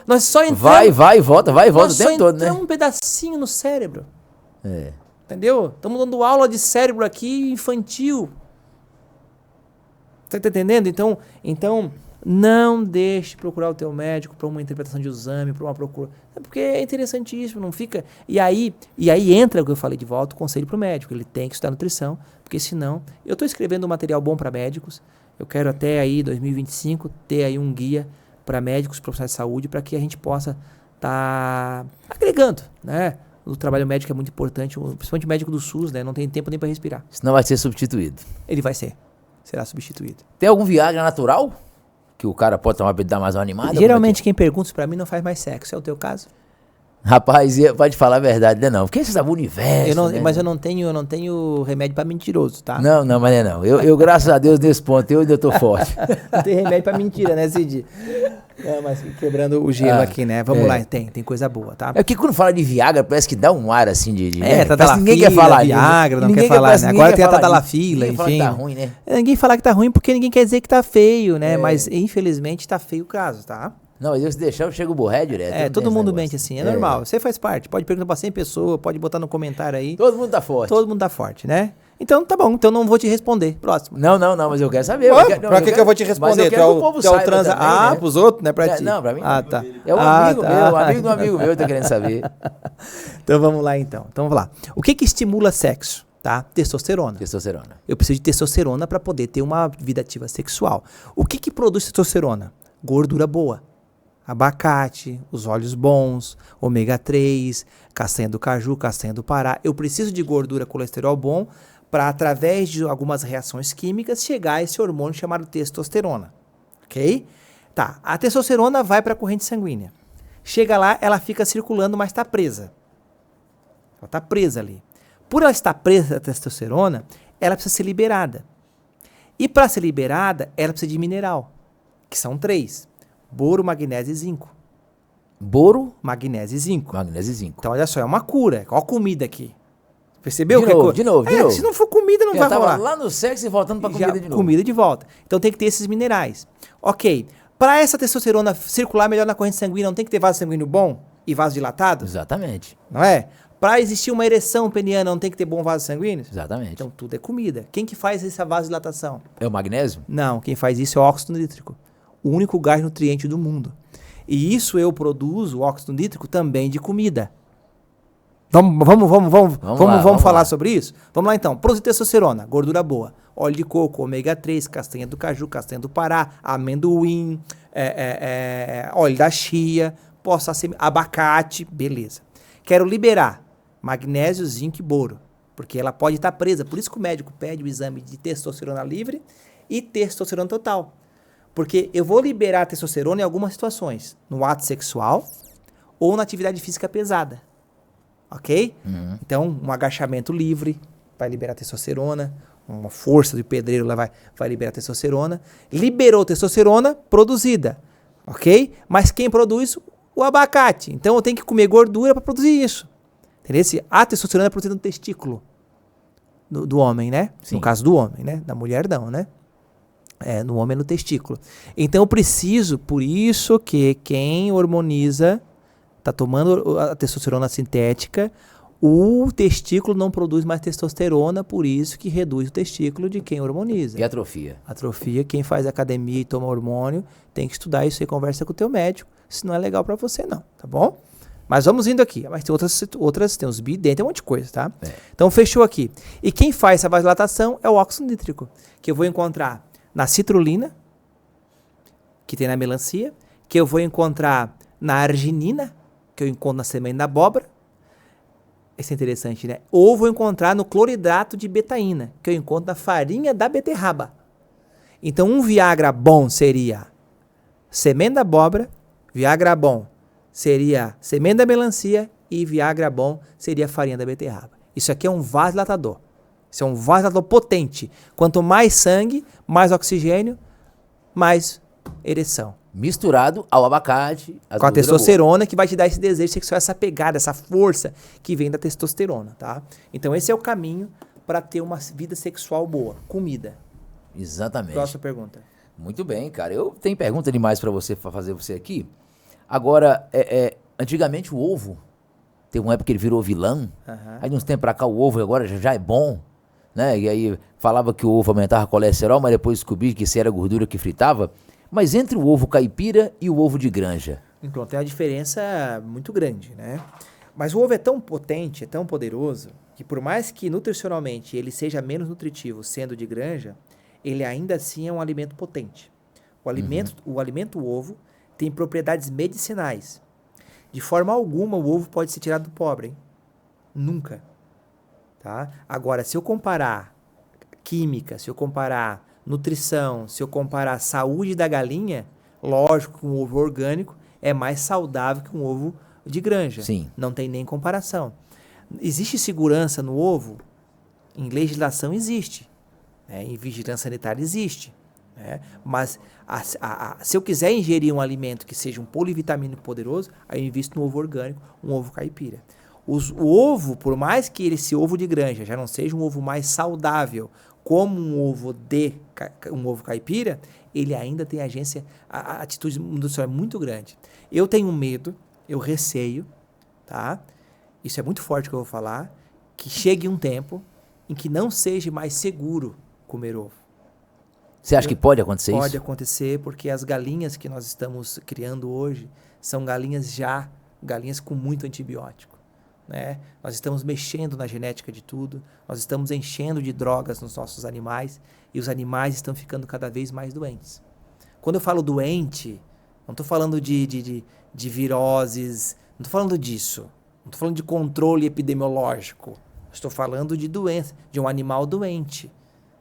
Nós só entramos... Vai e volta o tempo todo, né? Nós só entramos um pedacinho no cérebro. Entendeu? Estamos dando aula de cérebro aqui infantil. Tá entendendo? Então, não deixe procurar o teu médico para uma interpretação de exame, para uma procura. Porque é interessantíssimo, não fica... E aí entra o que eu falei de volta, o conselho para o médico. Ele tem que estudar nutrição, porque senão... Eu estou escrevendo um material bom para médicos. Eu quero até aí, 2025, ter aí um guia para médicos, profissionais de saúde, para que a gente possa estar agregando, né? O trabalho médico é muito importante, principalmente o médico do SUS, né? Não tem tempo nem para respirar. Senão vai ser substituído. Ele será substituído. Tem algum Viagra natural? Que o cara pode tomar para dar mais uma animada? Geralmente quem pergunta isso para mim não faz mais sexo. É o teu caso? Rapaz, pode falar a verdade, né? Não. Porque você sabe o universo, né? Mas eu não tenho remédio para mentiroso, tá? Não, mas não. Eu graças a Deus, nesse ponto, eu ainda tô forte. Não tem remédio para mentira, né, Cid? Não, mas quebrando o gelo aqui, né? Vamos lá, tem coisa boa, tá? É que quando fala de Viagra, parece que dá um ar assim de ninguém quer falar Viagra, não quer falar, né? Agora tem a Tadalafila, enfim. Ninguém fala que tá ruim, né? Ninguém fala que tá ruim porque ninguém quer dizer que tá feio, né? Mas, infelizmente, tá feio o caso, tá? Não, mas se deixar, eu chego o borré direto. Todo mundo mente assim, é normal. Você faz parte, pode perguntar pra 100 pessoas, pode botar no comentário aí. Todo mundo tá forte. Todo mundo tá forte, né? Então tá bom, então não vou te responder. Próximo. Não, mas eu quero saber. Pra que eu vou te responder? Tu é o povo transa. Né? Pros outros, né? Pra ti. Não, pra mim. Tá. É um amigo meu, amigo do amigo meu, tá querendo saber. Então vamos lá então. Então vamos lá. O que estimula sexo? Tá? Testosterona. Eu preciso de testosterona para poder ter uma vida ativa sexual. O que produz testosterona? Gordura boa. Abacate, os óleos bons, ômega 3, castanha do caju, castanha do Pará. Eu preciso de gordura, colesterol bom para, através de algumas reações químicas, chegar a esse hormônio chamado testosterona. Ok? Tá, a testosterona vai para a corrente sanguínea. Chega lá, ela fica circulando, mas está presa. Ela está presa ali. Por ela estar presa a testosterona, ela precisa ser liberada. E para ser liberada, ela precisa de mineral, que são 3. Boro, magnésio e zinco. Boro, magnésio e zinco. Magnésio e zinco. Então, olha só, é uma cura. Olha a comida aqui. Percebeu? De novo. Se não for comida, não Eu vai tava rolar. lá no sexo e voltando pra comida de novo. Comida de volta. Então tem que ter esses minerais. Ok. Para essa testosterona circular melhor na corrente sanguínea, não tem que ter vaso sanguíneo bom e vaso dilatado? Exatamente. Não é? Para existir uma ereção peniana, não tem que ter bom vaso sanguíneo? Exatamente. Então tudo é comida. Quem que faz essa vasodilatação? É o magnésio? Não, quem faz isso é o óxido nítrico. O único gás nutriente do mundo. E isso eu produzo, o óxido nítrico, também de comida. Vamos falar sobre isso? Vamos lá então. Produzir testosterona, gordura boa. Óleo de coco, ômega 3, castanha do caju, castanha do Pará, amendoim, óleo da chia, abacate, beleza. Quero liberar magnésio, zinco e boro, porque ela pode estar presa. Por isso que o médico pede o exame de testosterona livre e testosterona total. Porque eu vou liberar a testosterona em algumas situações. No ato sexual ou na atividade física pesada. Ok? Então, um agachamento livre vai liberar testosterona. Uma força de pedreiro lá vai liberar testosterona. Liberou testosterona produzida. Ok? Mas quem produz? O abacate. Então, eu tenho que comer gordura para produzir isso. Entendeu? A testosterona é produzida no testículo do homem, né? Sim. No caso do homem, né? Da mulher não, né? No homem é no testículo. Então eu preciso, por isso que quem hormoniza, tá tomando a testosterona sintética, o testículo não produz mais testosterona, por isso que reduz o testículo de quem hormoniza. E atrofia? Atrofia, quem faz academia e toma hormônio, tem que estudar isso e conversa com o teu médico, se não é legal pra você não, tá bom? Mas vamos indo aqui, mas tem outras tem os bidentes, tem um monte de coisa, tá? Então fechou aqui. E quem faz essa vasodilatação é o óxido nítrico, que eu vou encontrar na citrulina, que tem na melancia, que eu vou encontrar na arginina, que eu encontro na semente da abóbora. Isso é interessante, né? Ou vou encontrar no cloridrato de betaína, que eu encontro na farinha da beterraba. Então, um Viagra bom seria semente da abóbora, Viagra bom seria semente da melancia e Viagra bom seria farinha da beterraba. Isso aqui é um vasodilatador. Isso é um vasodilatador potente. Quanto mais sangue, mais oxigênio, mais ereção. Misturado ao abacate. Com a testosterona, que vai te dar esse desejo sexual, essa pegada, essa força que vem da testosterona, tá? Então esse é o caminho para ter uma vida sexual boa. Comida. Exatamente. Próxima pergunta. Muito bem, cara. Eu tenho pergunta demais para fazer você aqui. Agora, antigamente o ovo, teve uma época que ele virou vilão. Aí de uns tempos pra cá o ovo agora já é bom. Né? E aí falava que o ovo aumentava colesterol, mas depois descobri que isso era gordura que fritava. Mas entre o ovo caipira e o ovo de granja? Então, tem uma diferença muito grande, né? Mas o ovo é tão potente, é tão poderoso, que por mais que nutricionalmente ele seja menos nutritivo sendo de granja, ele ainda assim é um alimento potente. O alimento ovo tem propriedades medicinais. De forma alguma o ovo pode ser tirado do pobre, hein? Nunca. Tá? Agora, se eu comparar química, se eu comparar nutrição, se eu comparar saúde da galinha, lógico que um ovo orgânico é mais saudável que um ovo de granja. Sim. Não tem nem comparação. Existe segurança no ovo? Em legislação existe. Né? Em vigilância sanitária existe. Né? Mas se eu quiser ingerir um alimento que seja um polivitamínico poderoso, aí eu invisto no ovo orgânico, um ovo caipira. O ovo, por mais que esse ovo de granja já não seja um ovo mais saudável como um ovo caipira, ele ainda tem a atitude industrial é muito grande. Eu tenho medo, eu receio, tá? Isso é muito forte que eu vou falar, que chegue um tempo em que não seja mais seguro comer ovo. Você acha que pode acontecer isso? Pode acontecer, porque as galinhas que nós estamos criando hoje são galinhas com muito antibiótico. Né? Nós estamos mexendo na genética de tudo, nós estamos enchendo de drogas nos nossos animais e os animais estão ficando cada vez mais doentes. Quando eu falo doente, não estou falando de viroses, não estou falando disso, não estou falando de controle epidemiológico, estou falando de doença, de um animal doente,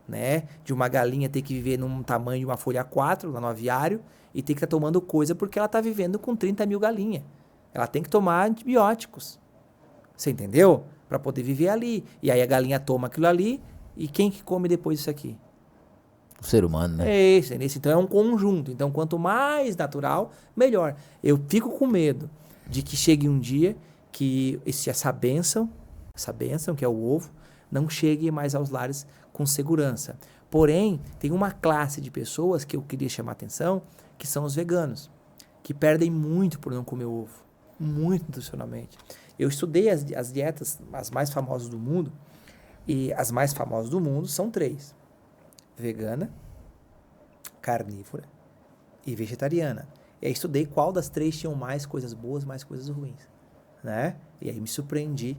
né? De uma galinha ter que viver num tamanho de uma folha A4 lá no aviário e ter que estar tomando coisa porque ela está vivendo com 30 mil galinhas. Ela tem que tomar antibióticos. Você entendeu? Para poder viver ali. E aí a galinha toma aquilo ali e quem que come depois isso aqui? O ser humano, né? É isso. Então é um conjunto. Então quanto mais natural, melhor. Eu fico com medo de que chegue um dia que essa bênção essa bênção que é o ovo, não chegue mais aos lares com segurança. Porém, tem uma classe de pessoas que eu queria chamar a atenção, que são os veganos, que perdem muito por não comer ovo, muito nutricionalmente. Eu estudei as dietas, as mais famosas do mundo, e as mais famosas do mundo são 3. Vegana, carnívora e vegetariana. E aí estudei qual das 3 tinham mais coisas boas, mais coisas ruins, né? E aí me surpreendi,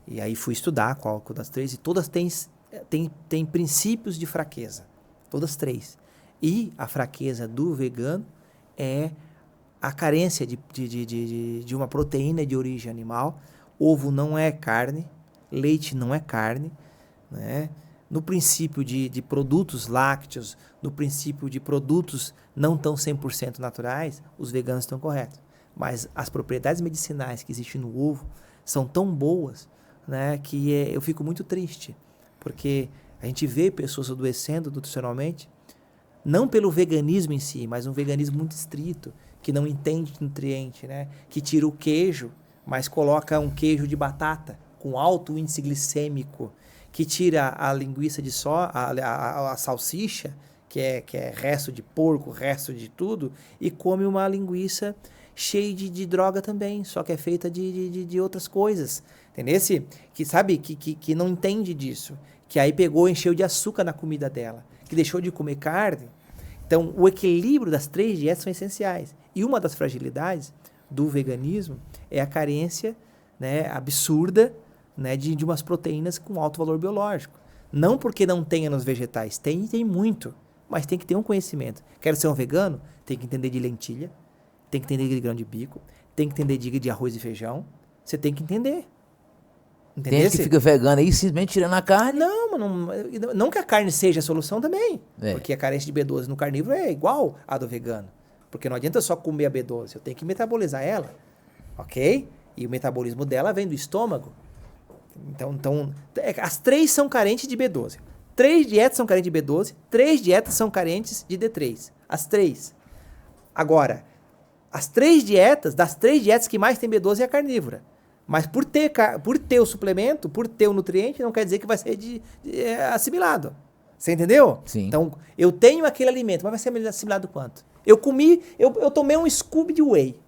e aí fui estudar qual das 3, e todas têm princípios de fraqueza, todas 3. E a fraqueza do vegano é a carência de uma proteína de origem animal. Ovo não é carne, leite não é carne, né? No princípio de produtos lácteos, no princípio de produtos não tão 100% naturais, os veganos estão corretos. Mas as propriedades medicinais que existem no ovo são tão boas, né, que eu fico muito triste, porque a gente vê pessoas adoecendo nutricionalmente, não pelo veganismo em si, mas um veganismo muito estrito, que não entende nutriente, né, que tira o queijo, mas coloca um queijo de batata com alto índice glicêmico, que tira a linguiça de soja, a salsicha, que é resto de porco, resto de tudo, e come uma linguiça cheia de droga também, só que é feita de outras coisas. Entendeu? Que sabe, que não entende disso, que aí pegou, encheu de açúcar na comida dela, que deixou de comer carne. Então, o equilíbrio das 3 dietas são essenciais. E uma das fragilidades do veganismo é a carência, né, absurda, né, de umas proteínas com alto valor biológico. Não porque não tenha nos vegetais, tem muito, mas tem que ter um conhecimento. Quero ser um vegano? Tem que entender de lentilha, tem que entender de grão de bico, tem que entender de arroz e feijão, você tem que entender. Entendeu? Tem gente que fica vegano aí simplesmente tirando a carne. Não que a carne seja a solução também, porque a carência de B12 no carnívoro é igual à do vegano, porque não adianta só comer a B12, eu tenho que metabolizar ela, ok? E o metabolismo dela vem do estômago. Então, as 3 são carentes de B12. 3 dietas são carentes de B12, 3 dietas são carentes de D3. As 3. Agora, das 3 dietas que mais tem B12 é a carnívora. Mas por ter o suplemento, por ter o nutriente, não quer dizer que vai ser assimilado. Você entendeu? Sim. Então, eu tenho aquele alimento, mas vai ser assimilado quanto? Eu tomei um scoop de whey.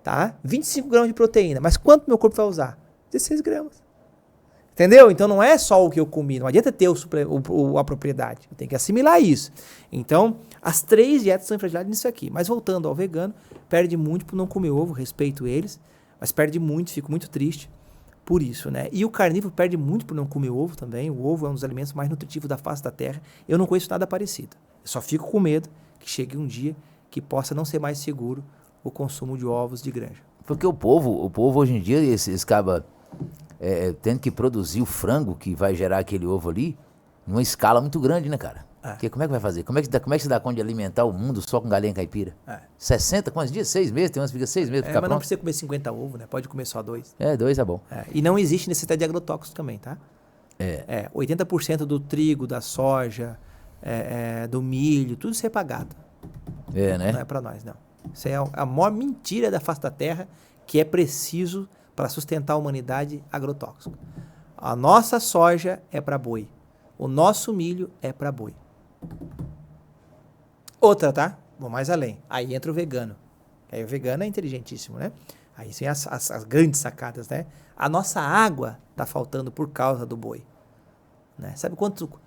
Tá? 25 gramas de proteína. Mas quanto meu corpo vai usar? 16 gramas. Entendeu? Então não é só o que eu comi. Não adianta ter a propriedade. Eu tenho que assimilar isso. Então, as 3 dietas são fragilidades nisso aqui. Mas voltando ao vegano, perde muito por não comer ovo. Respeito eles. Mas perde muito, fico muito triste por isso, né? E o carnívoro perde muito por não comer ovo também. O ovo é um dos alimentos mais nutritivos da face da terra. Eu não conheço nada parecido. Eu só fico com medo que chegue um dia que possa não ser mais seguro o consumo de ovos de granja. Porque o povo hoje em dia, esse acaba tendo que produzir o frango que vai gerar aquele ovo ali, numa escala muito grande, né, cara? Porque como é que vai fazer? Como é que se dá conta de alimentar o mundo só com galinha caipira? 60, quantos dias? 6 meses? Tem umas que fica 6 meses pra ficar mas pronto. não precisa comer 50 ovos, né? Pode comer só 2. 2 tá bom. E não existe necessidade de agrotóxicos também, tá? 80% do trigo, da soja, do milho, tudo isso é pagado. Né? Não é pra nós, não. Isso é a maior mentira da face da terra, que é preciso para sustentar a humanidade agrotóxico. A nossa soja é para boi. O nosso milho é para boi. Outra, tá? Vou mais além. Aí entra o vegano. Aí o vegano é inteligentíssimo, né? Aí vem as grandes sacadas, né? A nossa água tá faltando por causa do boi. Né?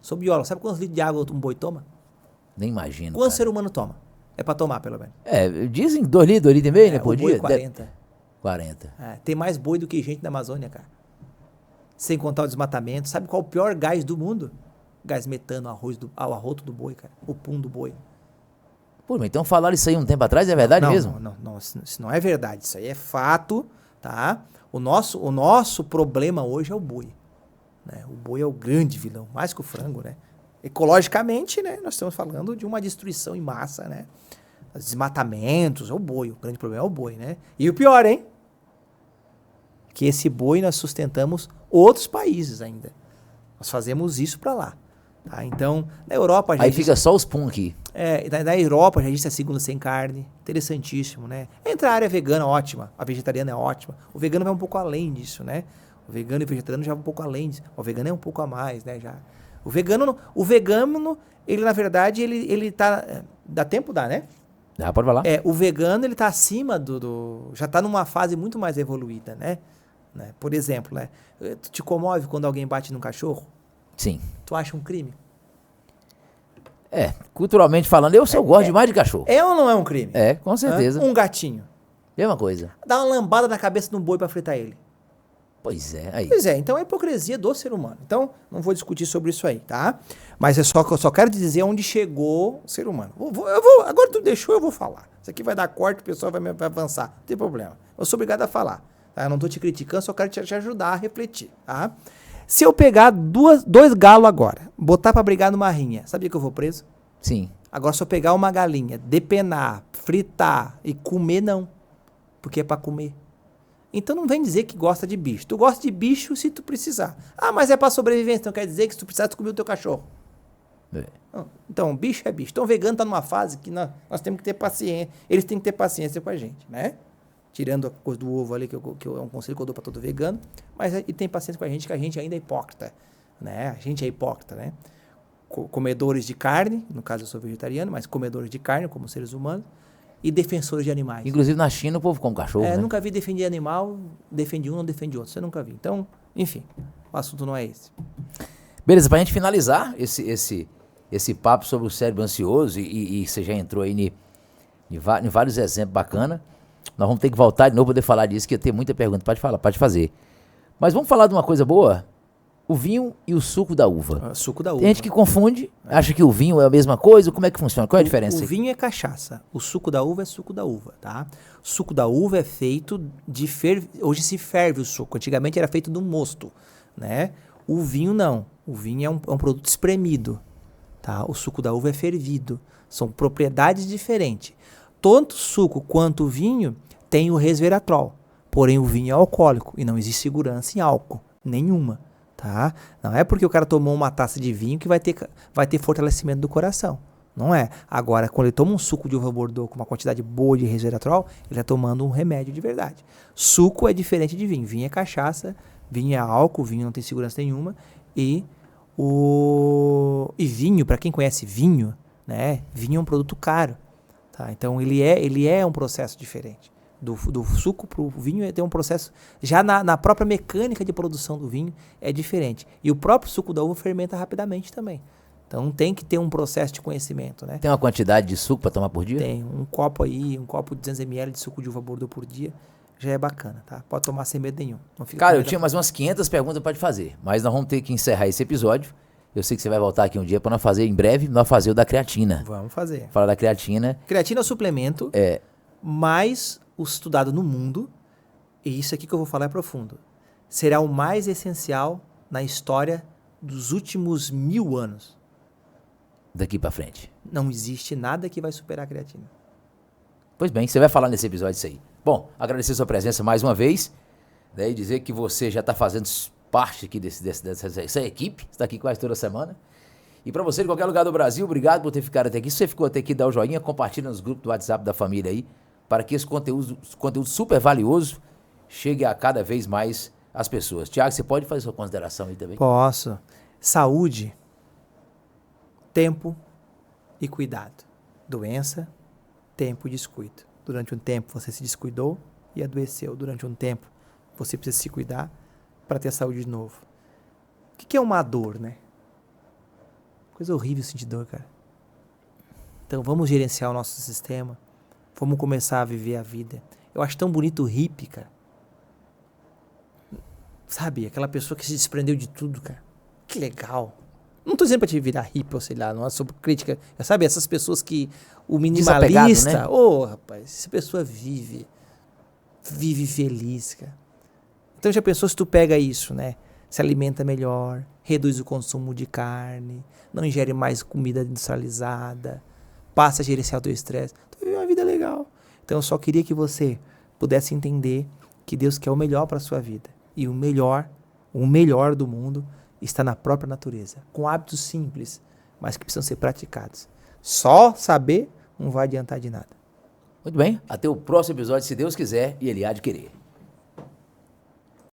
Sou biólogo, sabe quantos litros de água um boi toma? Nem imagino. Quanto ser humano toma? É para tomar, pelo menos. Dizem 2 litros e meio, né, por dia? 40. 40. Tem mais boi do que gente na Amazônia, cara. Sem contar o desmatamento. Sabe qual é o pior gás do mundo? Gás metano, ao arroto do boi, cara. O pum do boi. Pô, mas então falaram isso aí um tempo atrás, é verdade mesmo? Não, isso não é verdade. Isso aí é fato, tá? O nosso problema hoje é o boi. Né? O boi é o grande vilão, mais que o frango, né? Ecologicamente, né, nós estamos falando de uma destruição em massa, né? Desmatamentos, é o boi. O grande problema é o boi, né? E o pior, hein? Que esse boi nós sustentamos outros países ainda. Nós fazemos isso para lá. Tá? Então, na Europa... Aí fica só os pum aqui. Na Europa já existe a segunda sem carne, interessantíssimo, né? Entra a área vegana, ótima, a vegetariana é ótima, o vegano vai um pouco além disso, né? O vegano e o vegetariano já vai um pouco além disso, o vegano é um pouco a mais, né? Já. O vegano, ele na verdade, ele tá, dá tempo, dá, né? Dá, pode falar? O vegano, ele tá acima já tá numa fase muito mais evoluída, né? Por exemplo, né? Tu te comove quando alguém bate num cachorro? Sim. Tu acha um crime? Culturalmente falando, eu gosto demais de cachorro. É ou não é um crime? Com certeza. Um gatinho. Mesma coisa. Dá uma lambada na cabeça de um boi pra fritar ele. Pois é, aí. Pois é, então é a hipocrisia do ser humano. Então, não vou discutir sobre isso aí, tá? Mas eu só quero te dizer onde chegou o ser humano. Agora tu deixou, eu vou falar. Isso aqui vai dar corte, o pessoal vai avançar. Não tem problema. Eu sou obrigado a falar. Tá? Eu não tô te criticando, só quero te ajudar a refletir, tá? Se eu pegar dois galos agora, botar pra brigar numa rinha, sabia que eu vou preso? Sim. Agora, se eu pegar uma galinha, depenar, fritar e comer, não. Porque é pra comer. Então não vem dizer que gosta de bicho. Tu gosta de bicho se tu precisar. Ah, mas é pra sobrevivência. Então quer dizer que se tu precisar, tu comer o teu cachorro. Então, bicho é bicho. Então o vegano tá numa fase que nós temos que ter paciência. Eles têm que ter paciência com a gente, né? Tirando a coisa do ovo ali, que é um conselho que eu dou pra todo vegano. Mas e tem paciência com a gente, que a gente ainda é hipócrita, né? A gente é hipócrita, né? Comedores de carne, no caso eu sou vegetariano, mas comedores de carne como seres humanos, e defensores de animais. Inclusive na China o povo come cachorro, né? Nunca vi defender animal, defende um, não defende outro. Você nunca viu. Então, enfim, o assunto não é esse. Beleza, pra gente finalizar esse papo sobre o cérebro ansioso, e você já entrou aí em vários exemplos bacanas, nós vamos ter que voltar de novo para poder falar disso, que ia ter muita pergunta. Pode falar, pode fazer. Mas vamos falar de uma coisa boa? O vinho e o suco da uva. Suco da uva. Tem gente que confunde, acha que o vinho é a mesma coisa. Como é que funciona? Qual é a diferença? O vinho é cachaça. O suco da uva é suco da uva, tá? O suco da uva é feito de Hoje se ferve o suco. Antigamente era feito do mosto, né? O vinho não. O vinho é um produto espremido, tá? O suco da uva é fervido. São propriedades diferentes. Tanto o suco quanto o vinho tem o resveratrol. Porém, o vinho é alcoólico e não existe segurança em álcool nenhuma. Tá? Não é porque o cara tomou uma taça de vinho que vai ter fortalecimento do coração. Não é. Agora, quando ele toma um suco de uva Bordeaux com uma quantidade boa de resveratrol, ele está tomando um remédio de verdade. Suco é diferente de vinho. Vinho é cachaça, vinho é álcool, vinho não tem segurança nenhuma. E vinho, para quem conhece vinho, né? Vinho é um produto caro. Tá? Então, ele é um processo diferente. Do suco para o vinho tem um processo, já na própria mecânica de produção do vinho é diferente. E o próprio suco da uva fermenta rapidamente também. Então tem que ter um processo de conhecimento, né? Tem uma quantidade de suco para tomar por dia? Tem, um copo de 200 ml de suco de uva Bordeaux por dia já é bacana, tá? Pode tomar sem medo nenhum. Cara, eu tinha mais umas 500 perguntas para te fazer, mas nós vamos ter que encerrar esse episódio. Eu sei que você vai voltar aqui um dia para nós fazer, em breve, nós fazer o da creatina. Vamos fazer. Falar da creatina. Creatina é um suplemento, mais o estudado no mundo, e isso aqui que eu vou falar é profundo, será o mais essencial na história dos últimos 1000 anos. Daqui pra frente. Não existe nada que vai superar a creatina. Pois bem, você vai falar nesse episódio isso aí. Bom, agradecer sua presença mais uma vez, né, e dizer que você já está fazendo parte aqui dessa equipe, está aqui quase toda semana. E para você de qualquer lugar do Brasil, obrigado por ter ficado até aqui. Se você ficou até aqui, dá o joinha, compartilha nos grupos do WhatsApp da família aí, para que esse conteúdo super valioso chegue a cada vez mais às pessoas. Tiago, você pode fazer sua consideração aí também? Posso. Saúde, tempo e cuidado. Doença, tempo e descuido. Durante um tempo você se descuidou e adoeceu. Durante um tempo você precisa se cuidar para ter saúde de novo. O que é uma dor, né? Coisa horrível sentir dor, cara. Então vamos gerenciar o nosso sistema. Vamos começar a viver a vida. Eu acho tão bonito o hippie, cara. Sabe, aquela pessoa que se desprendeu de tudo, cara. Que legal. Não tô dizendo pra te virar hippie ou sei lá, não é sobre crítica. Sabe, essas pessoas que... O minimalista... Né? Rapaz, essa pessoa vive feliz, cara. Então já pensou se tu pega isso, né? Se alimenta melhor, reduz o consumo de carne, não ingere mais comida industrializada, passa a gerenciar o teu estresse. Tu vive uma vida legal. Então eu só queria que você pudesse entender que Deus quer o melhor para a sua vida. E o melhor do mundo está na própria natureza, com hábitos simples, mas que precisam ser praticados. Só saber não vai adiantar de nada. Muito bem, até o próximo episódio, se Deus quiser e Ele há de querer.